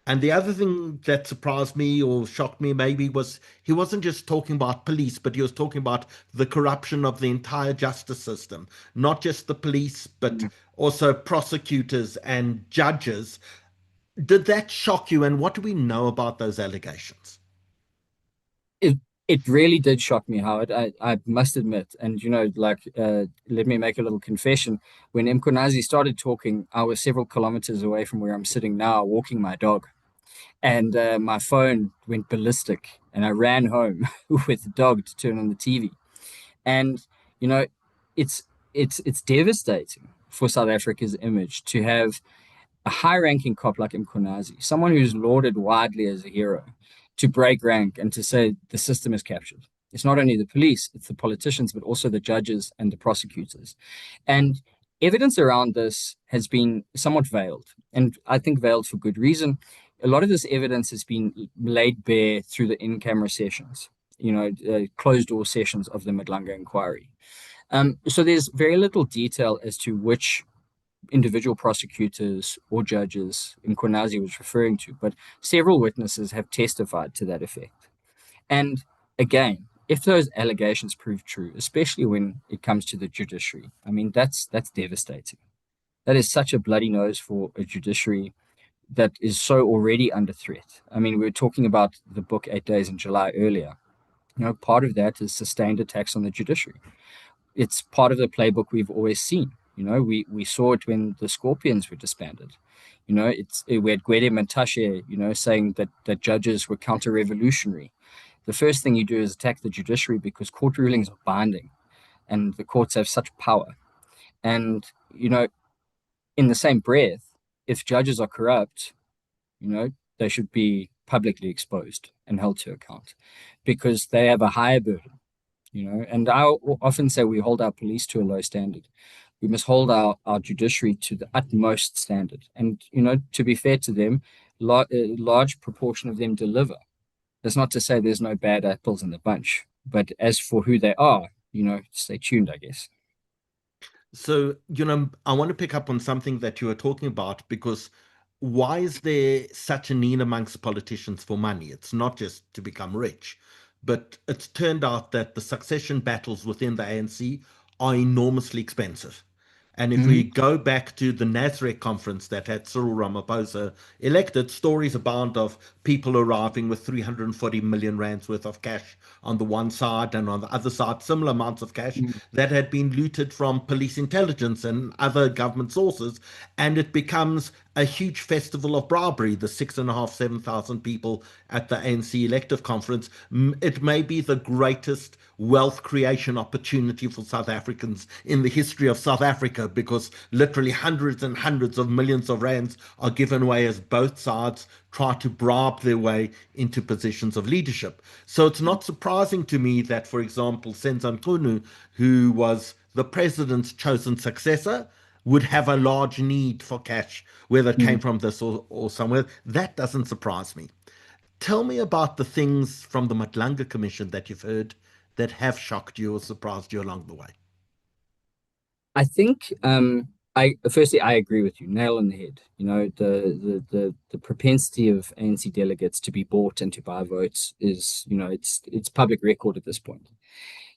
And the other thing that surprised me or shocked me maybe was he wasn't just talking about police, but he was talking about the corruption of the entire justice system, not just the police, but also prosecutors and judges. Did that shock you? And what do we know about those allegations? It really did shock me, Howard. I must admit. And, let me make a little confession. When Mkonazi started talking, I was several kilometers away from where I'm sitting now, walking my dog. And my phone went ballistic, and I ran home with the dog to turn on the TV. And, it's it's devastating for South Africa's image to have a high-ranking cop like Mkonazi, someone who's lauded widely as a hero, to break rank and to say the system is captured. It's not only the police, it's the politicians, but also the judges and the prosecutors. And evidence around this has been somewhat veiled, and I think veiled for good reason. A lot of this evidence has been laid bare through the in-camera sessions, closed-door sessions of the Madlanga inquiry. So there's very little detail as to which individual prosecutors or judges Nkwanazi was referring to, but several witnesses have testified to that effect. And again, if those allegations prove true, especially when it comes to the judiciary, I mean, that's devastating. That is such a bloody nose for a judiciary that is so already under threat. I mean, we were talking about the book 8 Days in July earlier. Part of that is sustained attacks on the judiciary. It's part of the playbook we've always seen. We saw it when the Scorpions were disbanded. We had Gwede Mantashe, saying that judges were counter-revolutionary. The first thing you do is attack the judiciary because court rulings are binding and the courts have such power. And, in the same breath, if judges are corrupt, they should be publicly exposed and held to account because they have a higher burden. And I often say we hold our police to a low standard. We must hold our judiciary to the utmost standard. And, to be fair to them, a large proportion of them deliver. That's not to say there's no bad apples in the bunch. But as for who they are, stay tuned, I guess. So, I want to pick up on something that you were talking about, because why is there such a need amongst politicians for money? It's not just to become rich, but it's turned out that the succession battles within the ANC are enormously expensive. And if we go back to the Nazareth conference that had Cyril Ramaphosa elected, stories abound of people arriving with 340 million rands worth of cash on the one side, and on the other side, similar amounts of cash that had been looted from police intelligence and other government sources. And it becomes a huge festival of bribery, the 6,500, 7,000 people at the ANC elective conference. It may be the greatest wealth creation opportunity for South Africans in the history of South Africa, because literally hundreds and hundreds of millions of rands are given away as both sides try to bribe their way into positions of leadership. So it's not surprising to me that, for example, Senzo Mchunu, who was the president's chosen successor, would have a large need for cash, whether it came from this or somewhere. That doesn't surprise me. Tell me about the things from the Madlanga Commission that you've heard that have shocked you or surprised you along the way. I think firstly I agree with you, nail on the head. The propensity of ANC delegates to be bought and to buy votes is, it's public record at this point.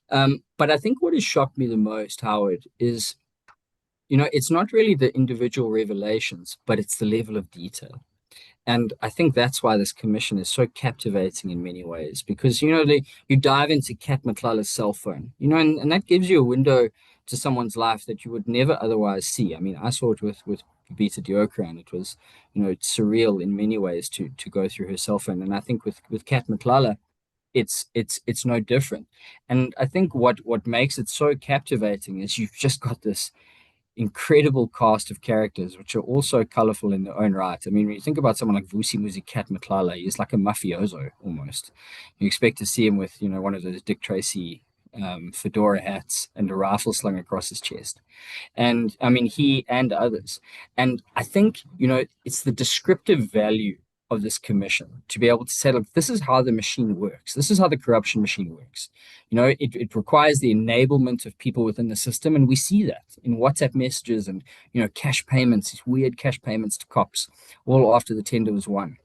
But I think what has shocked me the most, Howard, is it's not really the individual revelations, but it's the level of detail. And I think that's why this commission is so captivating in many ways, because, you dive into Cat McClelland's cell phone, and that gives you a window to someone's life that you would never otherwise see. I mean, I saw it with Babita Deokaran. It was, surreal in many ways to go through her cell phone. And I think with Cat McClelland, it's no different. And I think what makes it so captivating is you've just got this incredible cast of characters, which are also colorful in their own right. I mean, when you think about someone like Vusi Muzi Cat McClelland, he's like a mafioso almost. You expect to see him with, one of those Dick Tracy fedora hats and a rifle slung across his chest. And I mean, he and others. And I think, it's the descriptive value of this commission to be able to say, look, this is how the machine works. This is how the corruption machine works. It requires the enablement of people within the system. And we see that in WhatsApp messages and, cash payments, these weird cash payments to cops, all after the tender was won.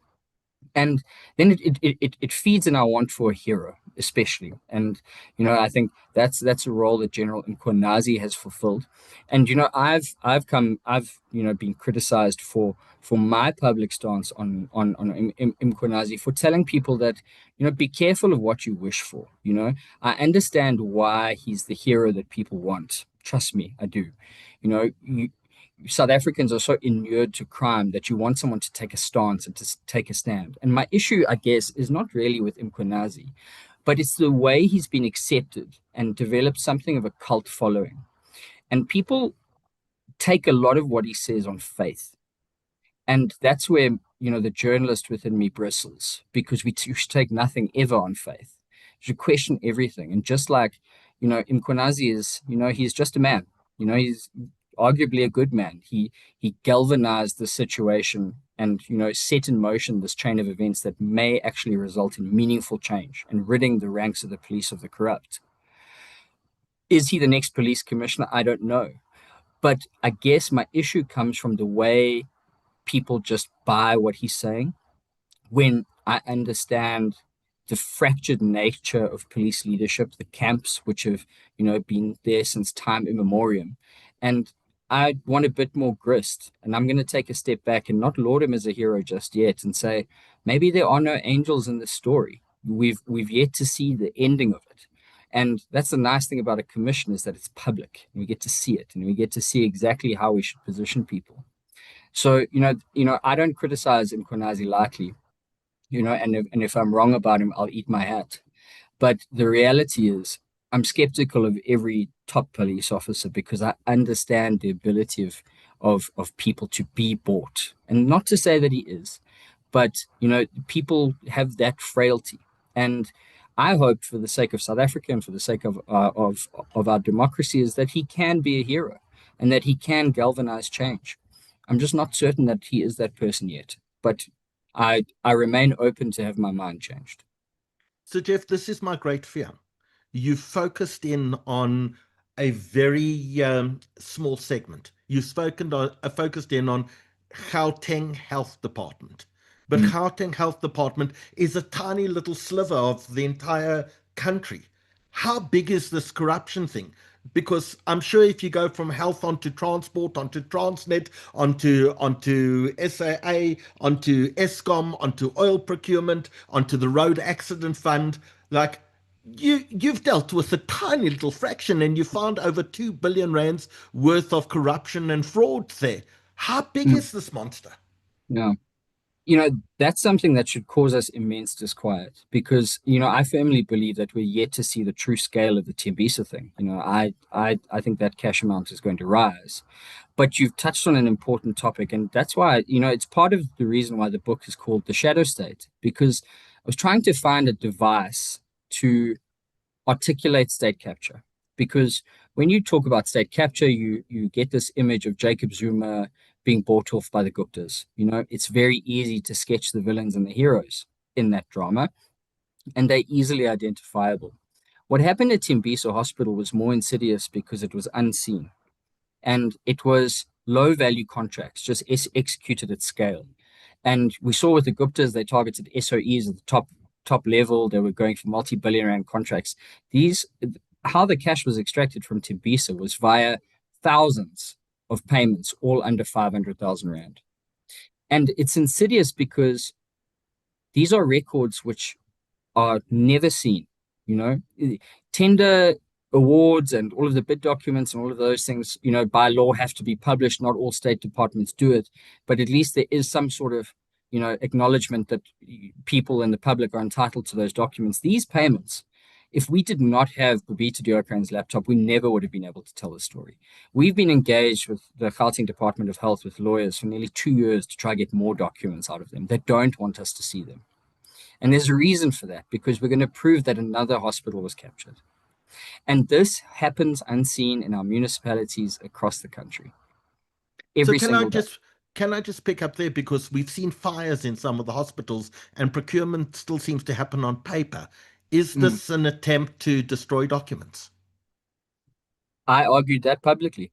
And then it feeds in our want for a hero, especially. And I think that's a role that General Mkhwanazi has fulfilled. And I've been criticized for my public stance on Mkhwanazi, for telling people that be careful of what you wish for. I understand why he's the hero that people want. Trust me, I do. South Africans are so inured to crime that you want someone to take a stance and to take a stand. And my issue, I guess, is not really with Mkhwanazi, but it's the way he's been accepted and developed something of a cult following. And people take a lot of what he says on faith. And that's where, the journalist within me bristles, because we should take nothing ever on faith. You should question everything. And just like, Mkhwanazi is, he's just a man. He's arguably a good man. He galvanized the situation and set in motion this chain of events that may actually result in meaningful change and ridding the ranks of the police of the corrupt. Is he the next police commissioner? I don't know. But I guess my issue comes from the way people just buy what he's saying, when I understand the fractured nature of police leadership, the camps which have been there since time immemorial. And I want a bit more grist, and I'm going to take a step back and not laud him as a hero just yet, and say maybe there are no angels in this story. We've yet to see the ending of it, and that's the nice thing about a commission, is that it's public, and we get to see it, and we get to see exactly how we should position people. So I don't criticize Mkhwanazi lightly, and if I'm wrong about him, I'll eat my hat. But the reality is, I'm skeptical of every top police officer, because I understand the ability of people to be bought. And not to say that he is, but people have that frailty. And I hope, for the sake of South Africa and for the sake of our democracy, is that he can be a hero and that he can galvanize change. I'm just not certain that he is that person yet, but I remain open to have my mind changed. So, Jeff, this is my great fear. You focused in on a very small segment. You've focused in on Gauteng Health Department. But Gauteng Health Department is a tiny little sliver of the entire country. How big is this corruption thing? Because I'm sure if you go from health onto transport, onto Transnet, onto SAA, onto Eskom, onto oil procurement, onto the road accident fund, like you've dealt with a tiny little fraction, and you found over 2 billion rands worth of corruption and fraud there. How big is this monster? Yeah. That's something that should cause us immense disquiet, because, I firmly believe that we're yet to see the true scale of the Tembisa thing. I think that cash amount is going to rise. But you've touched on an important topic, and that's why, it's part of the reason why the book is called The Shadow State, because I was trying to find a device to articulate state capture. Because when you talk about state capture, you get this image of Jacob Zuma being bought off by the Guptas. It's very easy to sketch the villains and the heroes in that drama, and they're easily identifiable. What happened at Tembisa Hospital was more insidious because it was unseen, and it was low-value contracts, just executed at scale. And we saw with the Guptas, they targeted SOEs at the top level. They were going for multi-billion rand contracts. How the cash was extracted from Tembisa was via thousands of payments, all under 500,000 rand. And it's insidious because these are records which are never seen, you know. Tender awards and all of the bid documents and all of those things, you know, by law have to be published. Not all state departments do it, but at least there is some sort of, you know, acknowledgement that people and the public are entitled to those documents. These payments, if we did not have Babita Deokaran's laptop, we never would have been able to tell the story. We've been engaged with the Gauteng Department of Health with lawyers for nearly 2 years to try to get more documents out of them. They don't want us to see them. And there's a reason for that, because we're going to prove that another hospital was captured. And this happens unseen in our municipalities across the country. Every single day. Can I just pick up there, because we've seen fires in some of the hospitals and procurement still seems to happen on paper. Is this an attempt to destroy documents? I argued that publicly,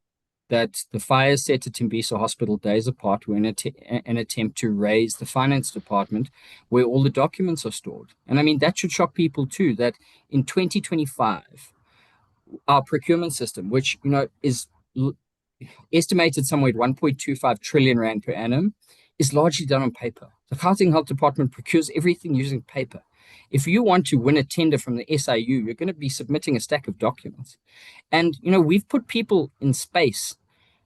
that the fires set at Tembisa Hospital days apart were an attempt to raise the finance department where all the documents are stored. And I mean, that should shock people too, that in 2025, our procurement system, which, you know, is estimated somewhere at 1.25 trillion rand per annum, is largely done on paper. The Gauteng Health Department procures everything using paper. If you want to win a tender from the SIU, you're going to be submitting a stack of documents. And, you know, we've put people in space.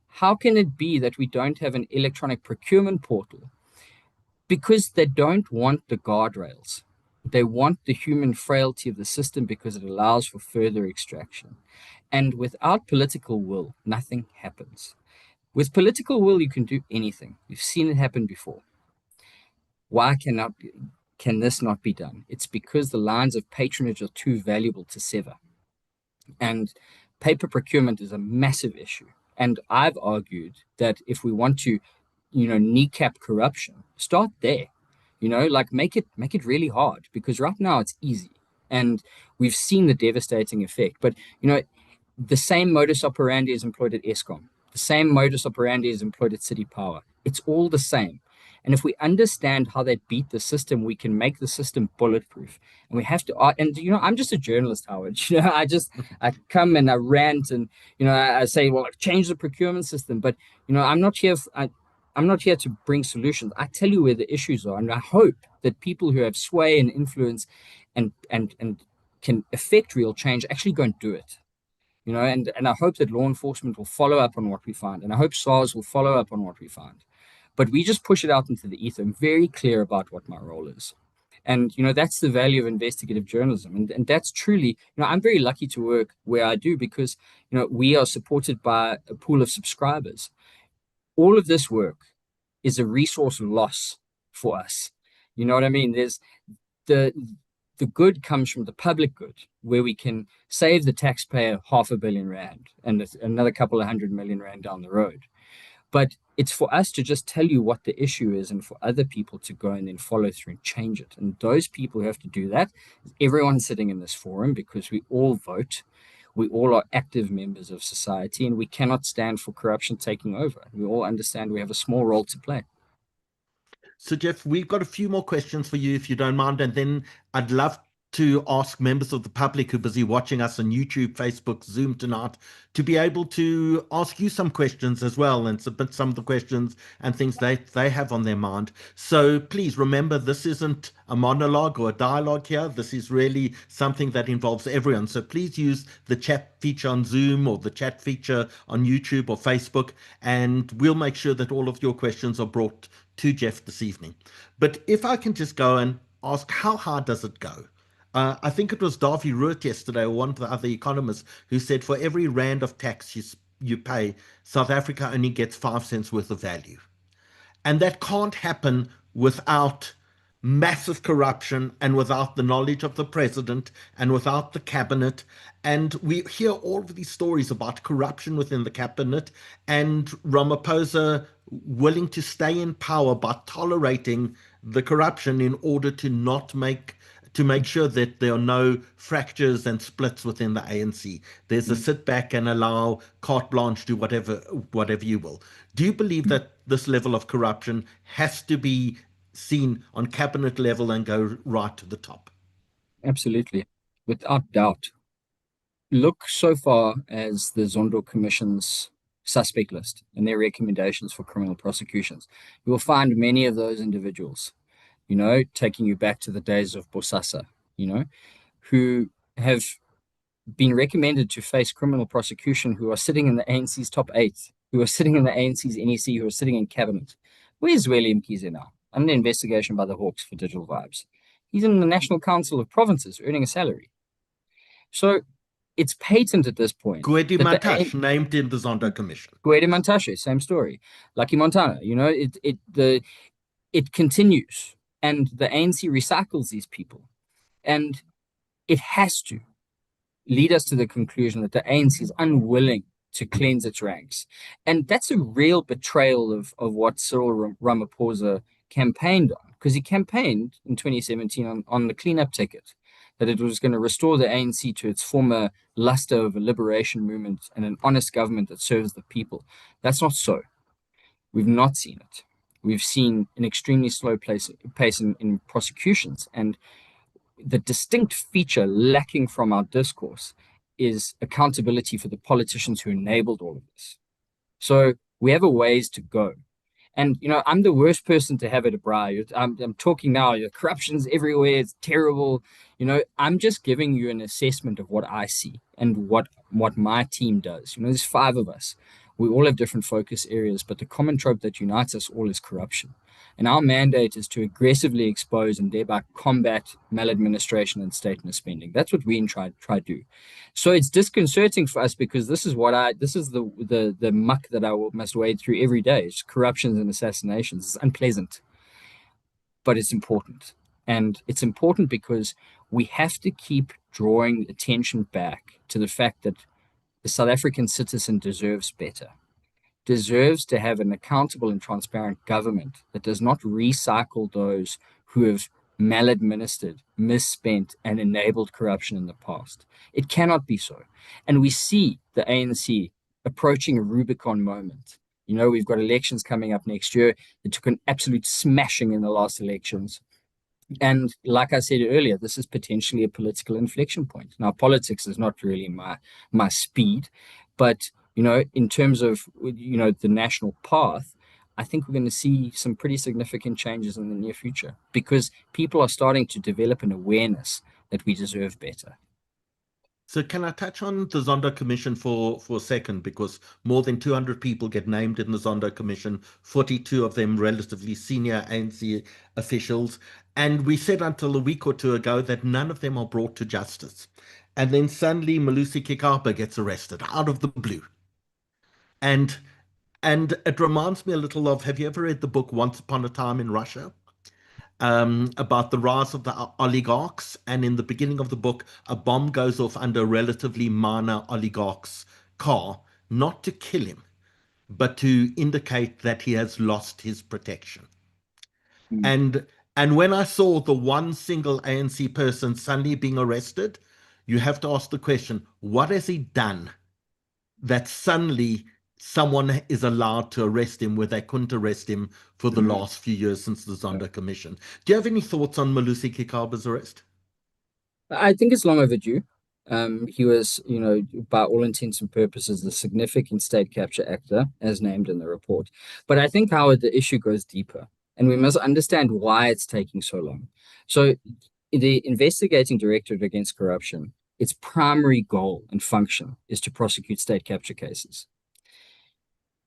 How can it be that we don't have an electronic procurement portal? Because they don't want the guardrails. They want the human frailty of the system because it allows for further extraction. And without political will, nothing happens. With political will, you can do anything. We've seen it happen before. Why can this not be done? It's because the lines of patronage are too valuable to sever. And paper procurement is a massive issue. And I've argued that if we want to, you know, kneecap corruption, start there. You know, like make it really hard, because right now it's easy. And we've seen the devastating effect. But, you know, the same modus operandi is employed at Eskom. The same modus operandi is employed at City Power. It's all the same. And if we understand how they beat the system, we can make the system bulletproof. And we have to, and, you know, I'm just a journalist, Howard. You know, I come and I rant and, you know, I say, well, change the procurement system. But, you know, I'm not here to bring solutions. I tell you where the issues are. And I hope that people who have sway and influence and can affect real change actually go and do it. You know, and I hope that law enforcement will follow up on what we find. And I hope SARS will follow up on what we find. But we just push it out into the ether. I'm very clear about what my role is. And, you know, that's the value of investigative journalism. And that's truly, you know, I'm very lucky to work where I do because, you know, we are supported by a pool of subscribers. All of this work is a resource loss for us. You know what I mean? There's the good comes from the public good, where we can save the taxpayer R500 million and another couple of 100 million rand down the road. But it's for us to just tell you what the issue is and for other people to go and then follow through and change it. And those people who have to do that, everyone sitting in this forum, because we all vote, we all are active members of society, and we cannot stand for corruption taking over. We all understand we have a small role to play. So, Jeff, we've got a few more questions for you, if you don't mind, and then I'd love to ask members of the public who are busy watching us on YouTube, Facebook, Zoom tonight, to be able to ask you some questions as well and submit some of the questions and things they have on their mind. So please remember, this isn't a monologue or a dialogue here. This is really something that involves everyone. So please use the chat feature on Zoom or the chat feature on YouTube or Facebook, and we'll make sure that all of your questions are brought to Jeff this evening. But if I can just go and ask, how hard does it go? I think it was Davy Root yesterday, or one of the other economists, who said for every rand of tax you pay, South Africa only gets 5 cents worth of value. And that can't happen without massive corruption and without the knowledge of the president and without the cabinet. And we hear all of these stories about corruption within the cabinet and Ramaphosa willing to stay in power by tolerating the corruption in order to make sure that there are no fractures and splits within the ANC. There's a sit back and allow carte blanche, do whatever you will. Do you believe that this level of corruption has to be seen on cabinet level and go right to the top? Absolutely, without doubt. Look so far as the Zondo Commission's suspect list and their recommendations for criminal prosecutions, you will find many of those individuals, taking you back to the days of Bosasa, who have been recommended to face criminal prosecution, who are sitting in the ANC's top 8, who are sitting in the ANC's NEC, who are sitting in cabinet. Where's William Kize now? Under investigation by the Hawks for digital vibes. He's in the National Council of Provinces earning a salary. So it's patent at this point. Gwede Mantashe, named in the Zondo Commission. Gwede Mantashe, same story. Lucky Montana, it continues. And the ANC recycles these people. And it has to lead us to the conclusion that the ANC is unwilling to cleanse its ranks. And that's a real betrayal of what Cyril Ramaphosa campaigned on, because he campaigned in 2017 on the cleanup ticket, that it was going to restore the ANC to its former luster of a liberation movement and an honest government that serves the people. That's not so. We've not seen it. We've seen an extremely slow pace in prosecutions, and the distinct feature lacking from our discourse is accountability for the politicians who enabled all of this. So we have a ways to go. And, I'm the worst person to have it, Brian. I'm talking now, corruption's everywhere, it's terrible. I'm just giving you an assessment of what I see and what my team does. There's 5 of us. We all have different focus areas, but the common trope that unites us all is corruption. And our mandate is to aggressively expose and thereby combat maladministration and state misspending. That's what we try to do. So it's disconcerting for us, because this is the muck that I must wade through every day. It's corruptions and assassinations. It's unpleasant, but it's important. And it's important because we have to keep drawing attention back to the fact that the South African citizen deserves better. Deserves to have an accountable and transparent government that does not recycle those who have maladministered, misspent, and enabled corruption in the past. It cannot be so. And we see the ANC approaching a Rubicon moment. We've got elections coming up next year. It took an absolute smashing in the last elections. And like I said earlier, this is potentially a political inflection point. Now, politics is not really my speed, but in terms of, the national path, I think we're going to see some pretty significant changes in the near future, because people are starting to develop an awareness that we deserve better. So can I touch on the Zondo Commission for a second? Because more than 200 people get named in the Zondo Commission, 42 of them relatively senior ANC officials. And we said until a week or two ago that none of them are brought to justice. And then suddenly Malusi Kikapa gets arrested out of the blue. And it reminds me a little of, have you ever read the book Once Upon a Time in Russia? About the rise of the oligarchs. And in the beginning of the book, a bomb goes off under a relatively minor oligarch's car, not to kill him, but to indicate that he has lost his protection. And when I saw the one single ANC person suddenly being arrested, you have to ask the question, what has he done that suddenly someone is allowed to arrest him where they couldn't arrest him for the last few years since the Zondo Commission? Do you have any thoughts on Malusi Kikapa's arrest? I think it's long overdue. He was, by all intents and purposes, a significant state capture actor, as named in the report. But I think, Howard, the issue goes deeper, and we must understand why it's taking so long. So the Investigating Directorate Against Corruption, its primary goal and function is to prosecute state capture cases.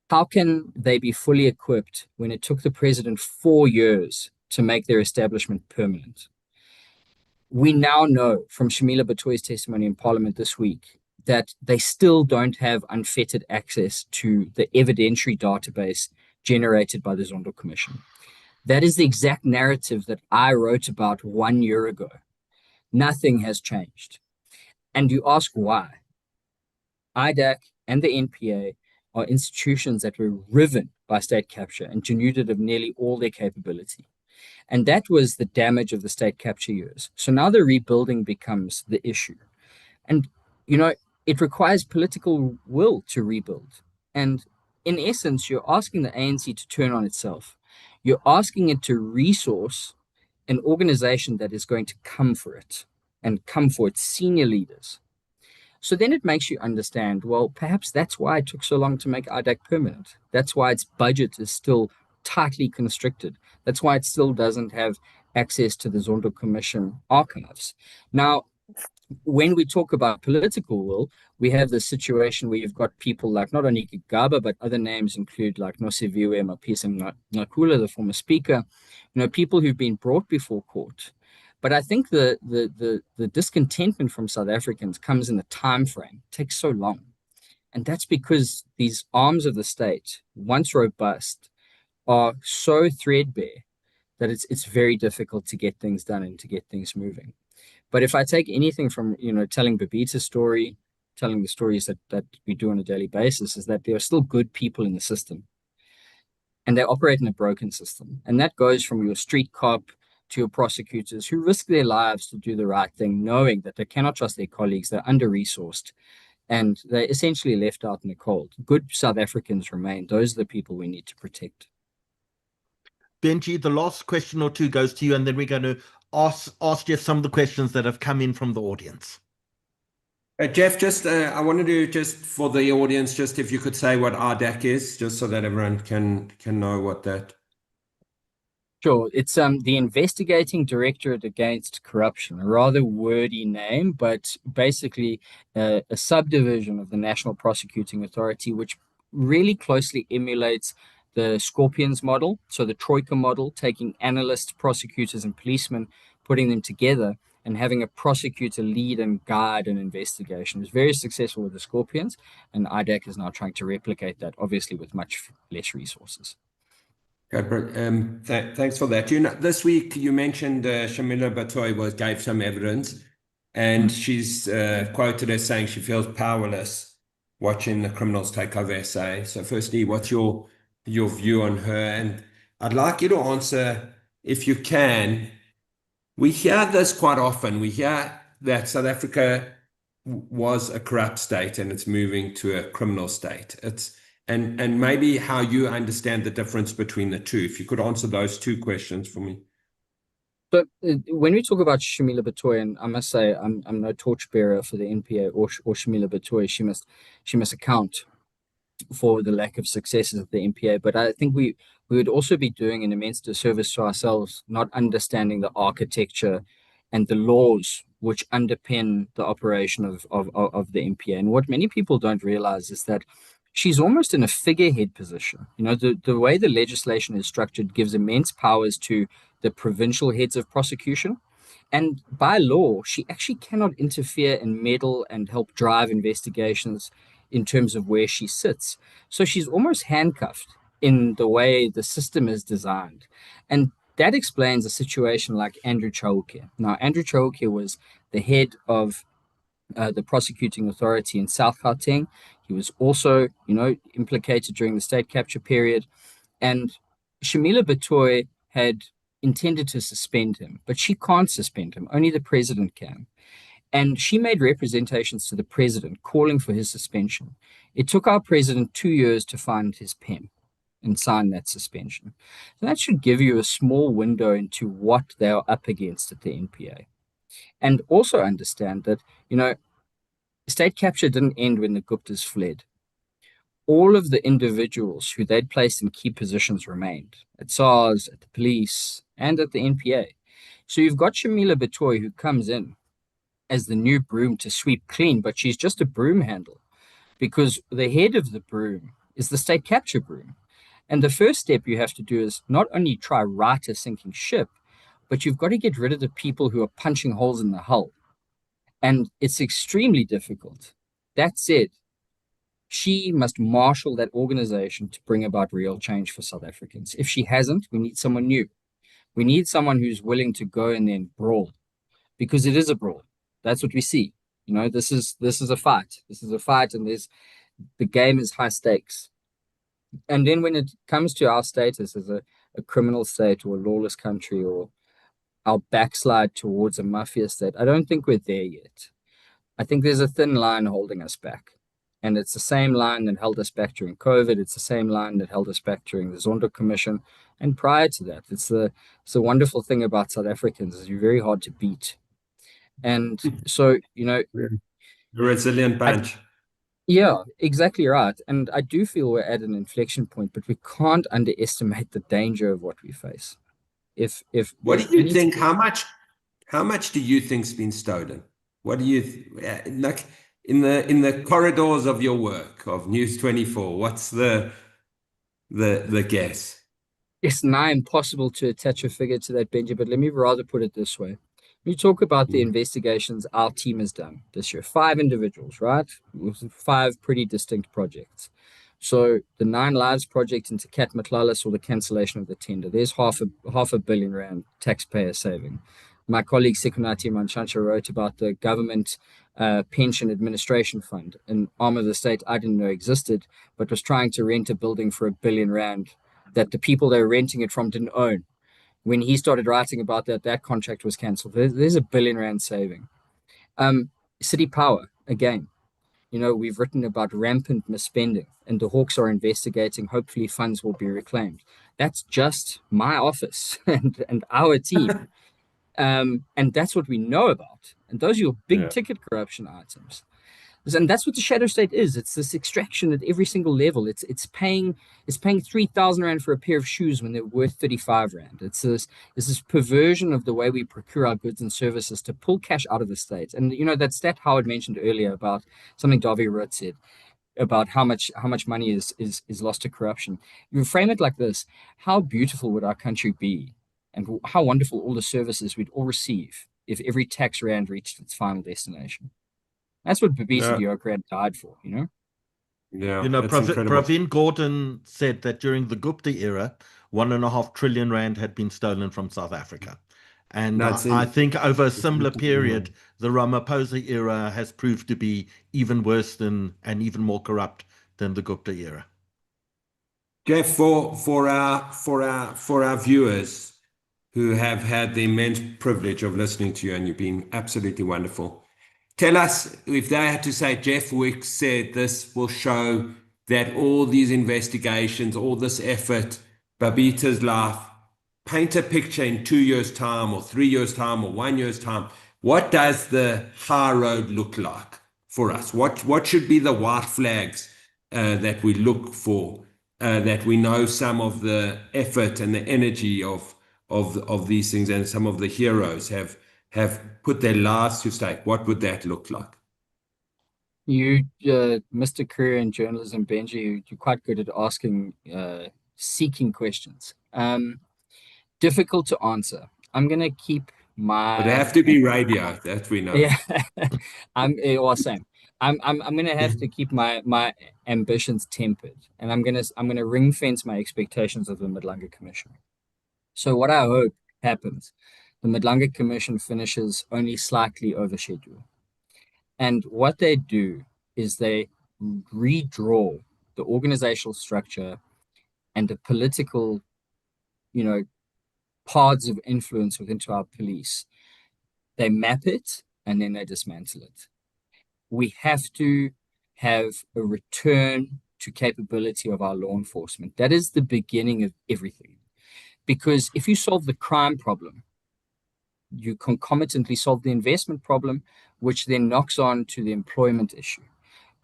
How can they be fully equipped when it took the president 4 years to make their establishment permanent? We now know from Shamila Batoy's testimony in Parliament this week that they still don't have unfettered access to the evidentiary database generated by the Zondo Commission. That is the exact narrative that I wrote about 1 year ago. Nothing has changed. And you ask why? IDAC and the NPA are institutions that were riven by state capture and denuded of nearly all their capability. And that was the damage of the state capture years. So now the rebuilding becomes the issue. And, it requires political will to rebuild. And in essence, you're asking the ANC to turn on itself. You're asking it to resource an organization that is going to come for it and come for its senior leaders. So then it makes you understand, well, perhaps that's why it took so long to make IDAC permanent. That's why its budget is still tightly constricted. That's why it still doesn't have access to the Zondo Commission archives. Now, when we talk about political will, we have the situation where you've got people like not only Gigaba, but other names include like Nosiviwe Mapisa Nqakula, the former speaker, people who've been brought before court. But I think the discontentment from South Africans comes in the time frame. It takes so long. And that's because these arms of the state, once robust, are so threadbare that it's very difficult to get things done and to get things moving. But if I take anything from, telling Babita's story, telling the stories that we do on a daily basis, is that there are still good people in the system. And they operate in a broken system. And that goes from your street cop to your prosecutors who risk their lives to do the right thing, knowing that they cannot trust their colleagues, they're under-resourced, and they're essentially left out in the cold. Good South Africans remain. Those are the people we need to protect. Benji, the last question or two goes to you, and then we're going to ask Jeff some of the questions that have come in from the audience. Jeff, just I wanted to just for the audience, just if you could say what RDAC is, just so that everyone can know what that. Sure. It's the Investigating Directorate Against Corruption, a rather wordy name, but basically a subdivision of the National Prosecuting Authority, which really closely emulates the Scorpions model, so the Troika model, taking analysts, prosecutors, and policemen, putting them together and having a prosecutor lead and guide an investigation. It was very successful with the Scorpions, and IDAC is now trying to replicate that, obviously with much less resources. Okay, thanks for that. This week you mentioned Shamila Batoy gave some evidence, and she's quoted as saying she feels powerless watching the criminals take over SA. So firstly, what's your view on her? And I'd like you to answer, if you can. We hear this quite often. We hear that South Africa was a corrupt state and it's moving to a criminal state. And maybe how you understand the difference between the two. If you could answer those two questions for me. So when we talk about Shamila Batoy, and I must say I'm no torchbearer for the NPA or Shamila Batoy, she must account for the lack of successes of the NPA. But I think we would also be doing an immense disservice to ourselves, not understanding the architecture and the laws which underpin the operation of the NPA. And what many people don't realize is that she's almost in a figurehead position. The way the legislation is structured gives immense powers to the provincial heads of prosecution. And by law, she actually cannot interfere and meddle and help drive investigations in terms of where she sits. So she's almost handcuffed in the way the system is designed. And that explains a situation like Andrew Chauke. Now, Andrew Chauke was the head of the prosecuting authority in South Gauteng. He was also, implicated during the state capture period. And Shamila Batoy had intended to suspend him, but she can't suspend him. Only the president can. And she made representations to the president calling for his suspension. It took our president 2 years to find his pen and sign that suspension. So that should give you a small window into what they are up against at the NPA. And also understand that, state capture didn't end when the Guptas fled. All of the individuals who they'd placed in key positions remained at SARS, at the police, and at the NPA. So you've got Shamila Batoy who comes in as the new broom to sweep clean, but she's just a broom handle because the head of the broom is the state capture broom. And the first step you have to do is not only try right a sinking ship, but you've got to get rid of the people who are punching holes in the hull. And it's extremely difficult. That said, she must marshal that organization to bring about real change for South Africans. If she hasn't, we need someone new. We need someone who's willing to go and then brawl, because it is a brawl. That's what we see. This is a fight. This is a fight, and the game is high stakes. And then when it comes to our status as a criminal state or a lawless country, or our backslide towards a mafia state, I don't think we're there yet. I think there's a thin line holding us back. And it's the same line that held us back during COVID. It's the same line that held us back during the Zondo Commission. And prior to that, it's the wonderful thing about South Africans is you're very hard to beat. And so, A resilient bunch. Yeah, exactly right. And I do feel we're at an inflection point, but we can't underestimate the danger of what we face. If What there's do you any think? How much do you think's been stolen? What do you like in the corridors of your work of News 24? What's the guess? It's nigh impossible to attach a figure to that, Benji, but let me rather put it this way. You talk about the Mm. investigations our team has done this year. 5 individuals, right? With 5 pretty distinct projects. So the Nine Lives project into Cat Matlalis or the cancellation of the tender. There's half a billion rand taxpayer saving. My colleague Sekunati Manchansha wrote about the government pension administration fund, an arm of the state I didn't know existed, but was trying to rent a building for R1 billion that the people they were renting it from didn't own. When he started writing about that, that contract was cancelled. There's R1 billion saving. City power, again, we've written about rampant misspending, and the Hawks are investigating. Hopefully, funds will be reclaimed. That's just my office and our team. And that's what we know about. And those are your big ticket corruption items. And that's what the shadow state is. It's this extraction at every single level. It's paying 3,000 rand for a pair of shoes when they're worth 35 rand. It's this perversion of the way we procure our goods and services to pull cash out of the state. And that stat Howard mentioned earlier about something Davi Roth said about how much money is lost to corruption. You frame it like this: how beautiful would our country be, and how wonderful all the services we'd all receive if every tax rand reached its final destination. That's what Babita Deokaran died for, Yeah, it's incredible. Pravin Gordon said that during the Gupta era, 1.5 trillion rand had been stolen from South Africa. And I think over a similar period, the Ramaphosa era has proved to be even worse than and even more corrupt than the Gupta era. Jeff, for our viewers who have had the immense privilege of listening to you, and you've been absolutely wonderful. Tell us, if they had to say, Jeff Wicks said this will show that all these investigations, all this effort, Babita's life, paint a picture in 2 years' time or 3 years' time or 1 year's time. What does the high road look like for us? What should be the white flags that we look for, that we know some of the effort and the energy of these things and some of the heroes have put their lives to stake? What would that look like? You, Mr. Career in Journalism, Benji, you're quite good at asking, seeking questions. Difficult to answer. I'm going to keep my... But it have to be radio, that we know. Yeah, or same. I'm going to have to keep my ambitions tempered, and I'm going to ring fence my expectations of the Madlanga Commission. So what I hope happens, the Madlanga Commission finishes only slightly over schedule. And what they do is they redraw the organizational structure and the political, paths of influence within our police. They map it and then they dismantle it. We have to have a return to capability of our law enforcement. That is the beginning of everything. Because if you solve the crime problem, you concomitantly solve the investment problem, which then knocks on to the employment issue.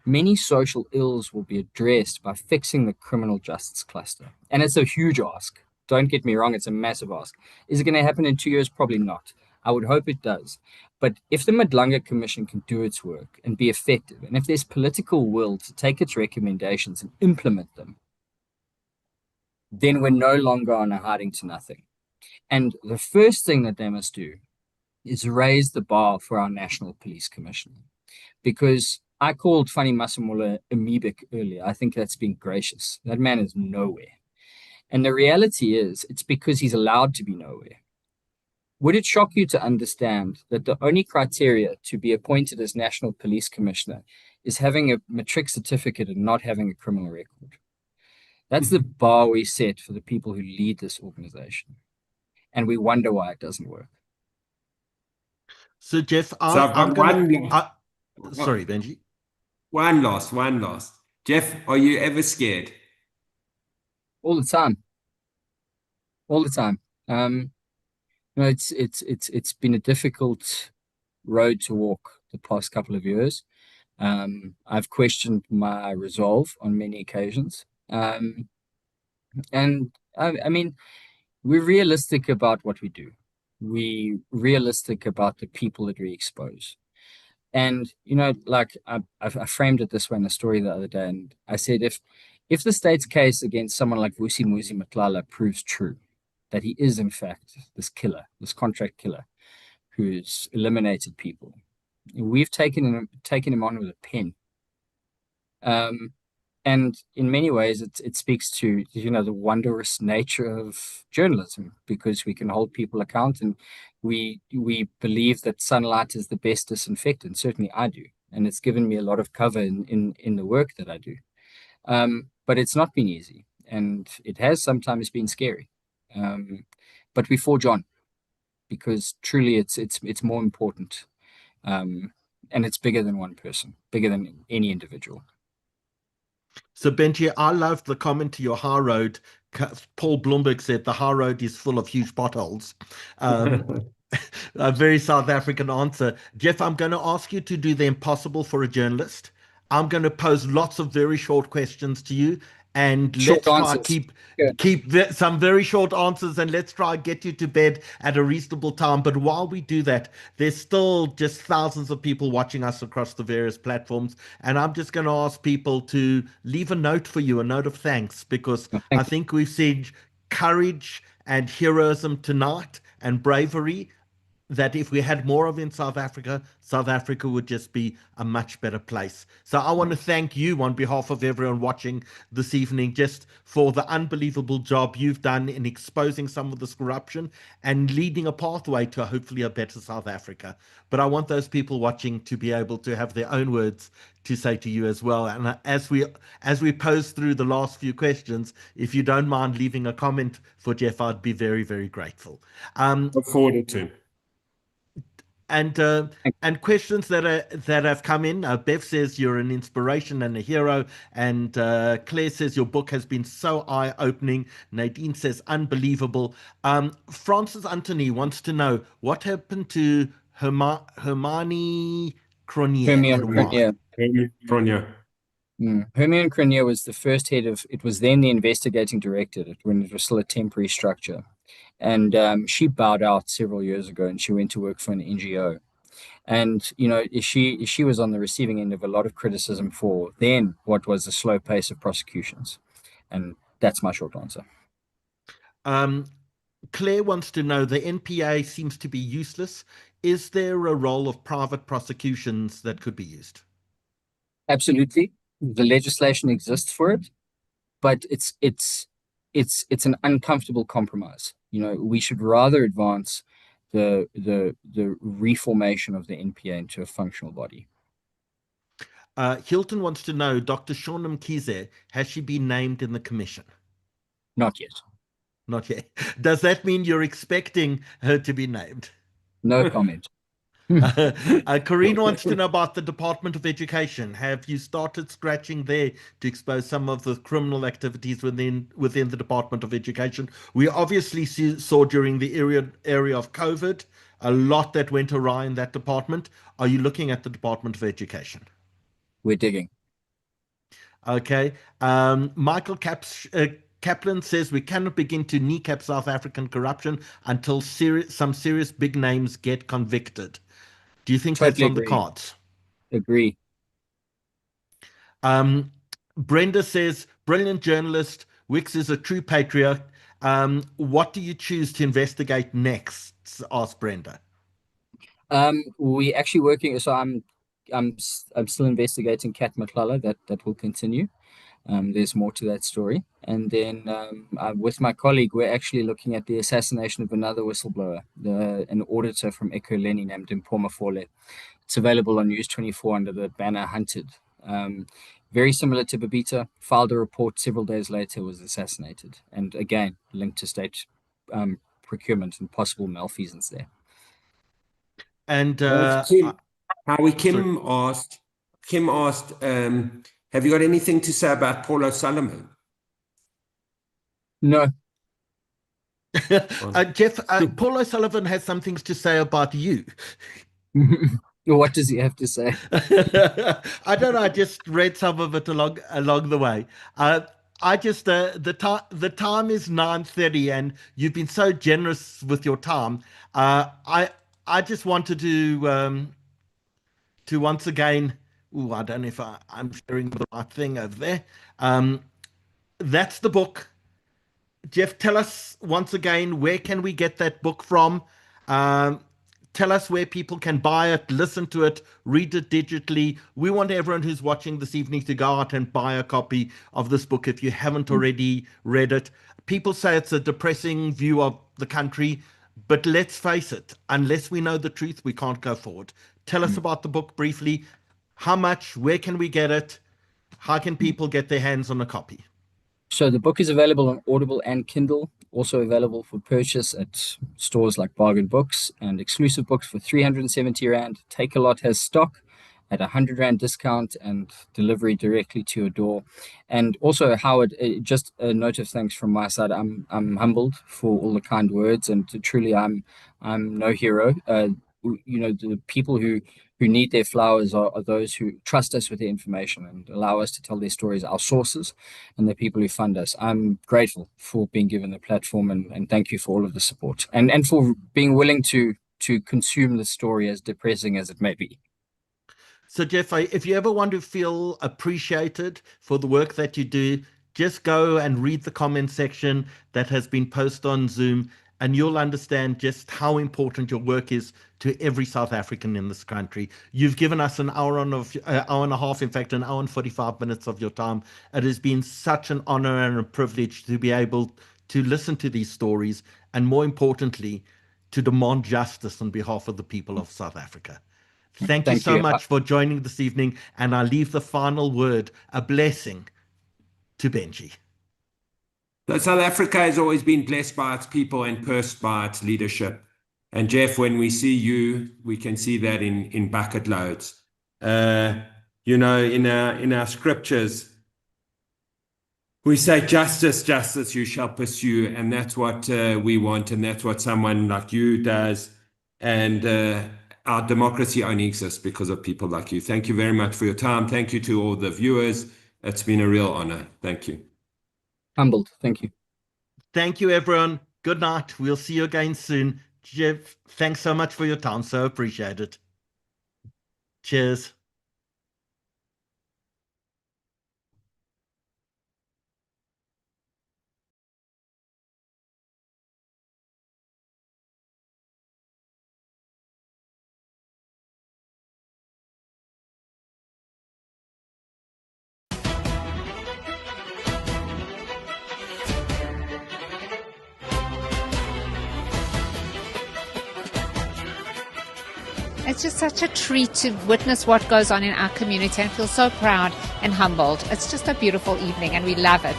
Many social ills will be addressed by fixing the criminal justice cluster. And it's a huge ask. Don't get me wrong, it's a massive ask. Is it going to happen in 2 years? Probably not. I would hope it does. But if the Madlanga Commission can do its work and be effective, and if there's political will to take its recommendations and implement them, then we're no longer on a hiding to nothing. And the first thing that they must do is raise the bar for our National Police Commissioner. Because I called Fanny Masemola amoebic earlier. I think that's been gracious. That man is nowhere. And the reality is, it's because he's allowed to be nowhere. Would it shock you to understand that the only criteria to be appointed as National Police Commissioner is having a matric certificate and not having a criminal record? That's the bar we set for the people who lead this organization. And we wonder why it doesn't work. So, Jeff, I'm going to... Sorry, Benji. One last. Jeff, are you ever scared? All the time. It's been a difficult road to walk the past couple of years. I've questioned my resolve on many occasions. And I mean, we're realistic about what we do. We're realistic about the people that we expose. And like I framed it this way in a story the other day, and I said if the state's case against someone like Vusi Muzi Matlala proves true, that he is in fact this killer, this contract killer, who's eliminated people, we've taken him on with a pen. And in many ways, it speaks to the wondrous nature of journalism, because we can hold people account, and we believe that sunlight is the best disinfectant. Certainly, I do, and it's given me a lot of cover in the work that I do. But it's not been easy, and it has sometimes been scary. But we forge on, because truly, it's more important, and it's bigger than one person, bigger than any individual. So, Benji, I loved the comment to your high road. Paul Bloomberg said the high road is full of huge potholes. A very South African answer. Jeff, I'm going to ask you to do the impossible for a journalist. I'm going to pose lots of very short questions to you, and Short let's try answers. keep some very short answers, and let's try get you to bed at a reasonable time. But while we do that, there's still just thousands of people watching us across the various platforms, and I'm just going to ask people to leave a note for you, a note of thanks, because I think we've seen courage and heroism tonight, and bravery, that if we had more of in South Africa, South Africa would just be a much better place. So I want to thank you on behalf of everyone watching this evening, just for the unbelievable job you've done in exposing some of this corruption and leading a pathway to hopefully a better South Africa. But I want those people watching to be able to have their own words to say to you as well. And as we pose through the last few questions, if you don't mind leaving a comment for Jeff, I'd be very, very grateful. Look forward to. And questions that have come in. Bev says you're an inspiration and a hero, and Claire says your book has been so eye-opening. Nadine says unbelievable. Francis Anthony wants to know what happened to Hermione Cronier. Hermione Cronier was the first head of, it was then the investigating director when it was still a temporary structure. And she bowed out several years ago, and she went to work for an NGO. And she was on the receiving end of a lot of criticism for then what was a slow pace of prosecutions. And that's my short answer. Claire wants to know, the NPA seems to be useless. Is there a role of private prosecutions that could be used? Absolutely. The legislation exists for it, but it's an uncomfortable compromise. We should rather advance the reformation of the NPA into a functional body. Hilton wants to know, Dr. Shauna Mkhize, has she been named in the commission? Not yet. Not yet. Does that mean you're expecting her to be named? No comment. Corinne wants to know about the Department of Education. Have you started scratching there to expose some of the criminal activities within the Department of Education? We obviously saw during the area of COVID a lot that went awry in that department. Are you looking at the Department of Education? We're digging. Okay. Michael Kaplan says we cannot begin to kneecap South African corruption until some serious big names get convicted. Do you think that's on the cards? Agree. Brenda says, brilliant journalist. Wicks is a true patriot. What do you choose to investigate next? Asked Brenda. We actually working. So I'm still investigating Cat Matlala. That will continue. There's more to that story. And then with my colleague, we're actually looking at the assassination of another whistleblower, an auditor from Ekurhuleni named Mpoma Fole. It's available on News 24 under the banner Hunted. Very similar to Babita, filed a report several days later, was assassinated. And again, linked to state procurement and possible malfeasance there. And Kim asked, have you got anything to say about Paul O'Sullivan? No. Jeff, Paul O'Sullivan has some things to say about you. What does he have to say? I don't know. I just read some of it along the way. I just the time is 9:30, and you've been so generous with your time. I just wanted to once again. Ooh, I don't know if I'm sharing the right thing over there. Um, that's the book. Jeff, tell us once again, where can we get that book from? Um, Tell us where people can buy it, listen to it, read it digitally. We want everyone who's watching this evening to go out and buy a copy of this book if you haven't already read it. People say it's a depressing view of the country, but let's face it, unless we know the truth, we can't go forward. Tell us about the book briefly. How much? Where can we get it? How can people get their hands on a copy? So the book is available on Audible and Kindle, also available for purchase at stores like Bargain Books, and exclusive books for 370 Rand. Take a Lot has stock at 100 Rand discount and delivery directly to your door. And also, Howard, just a note of thanks from my side. I'm humbled for all the kind words, and truly I'm no hero. The people who need their flowers are those who trust us with the information and allow us to tell their stories, our sources, and the people who fund us. I'm grateful for being given the platform, and thank you for all of the support and for being willing to consume the story, as depressing as it may be. So, Jeff, if you ever want to feel appreciated for the work that you do, just go and read the comment section that has been posted on Zoom, and you'll understand just how important your work is to every South African in this country. You've given us an hour and a half, in fact, an hour and 45 minutes of your time. It has been such an honor and a privilege to be able to listen to these stories, and more importantly, to demand justice on behalf of the people of South Africa. Thank you so much for joining this evening, and I leave the final word, a blessing, to Benji. So South Africa has always been blessed by its people and cursed by its leadership. And Jeff, when we see you, we can see that in bucket loads. In our scriptures, we say, justice, justice you shall pursue. And that's what we want. And that's what someone like you does. And our democracy only exists because of people like you. Thank you very much for your time. Thank you to all the viewers. It's been a real honor. Thank you. Humbled. Thank you. Thank you, everyone. Good night. We'll see you again soon. Jeff, thanks so much for your time. So appreciate it. Cheers. It's just such a treat to witness what goes on in our community and feel so proud and humbled. It's just a beautiful evening and we love it.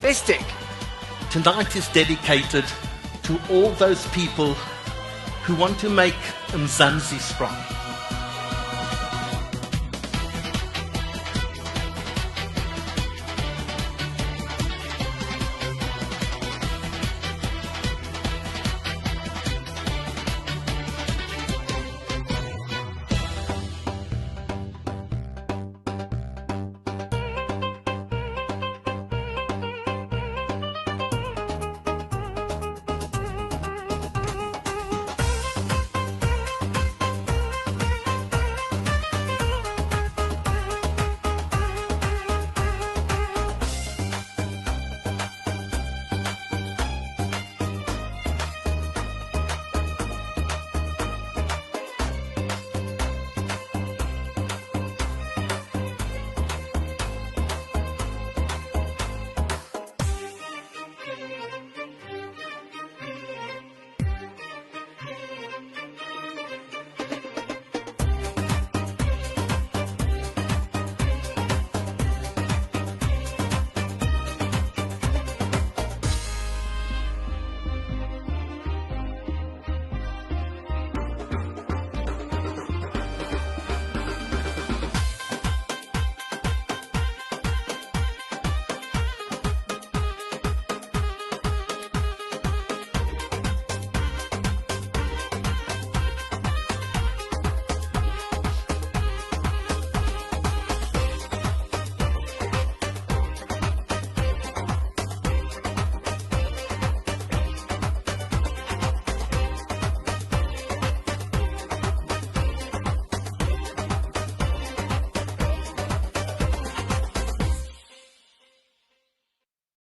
Fantastic. Tonight is dedicated to all those people who want to make Mzansi strong.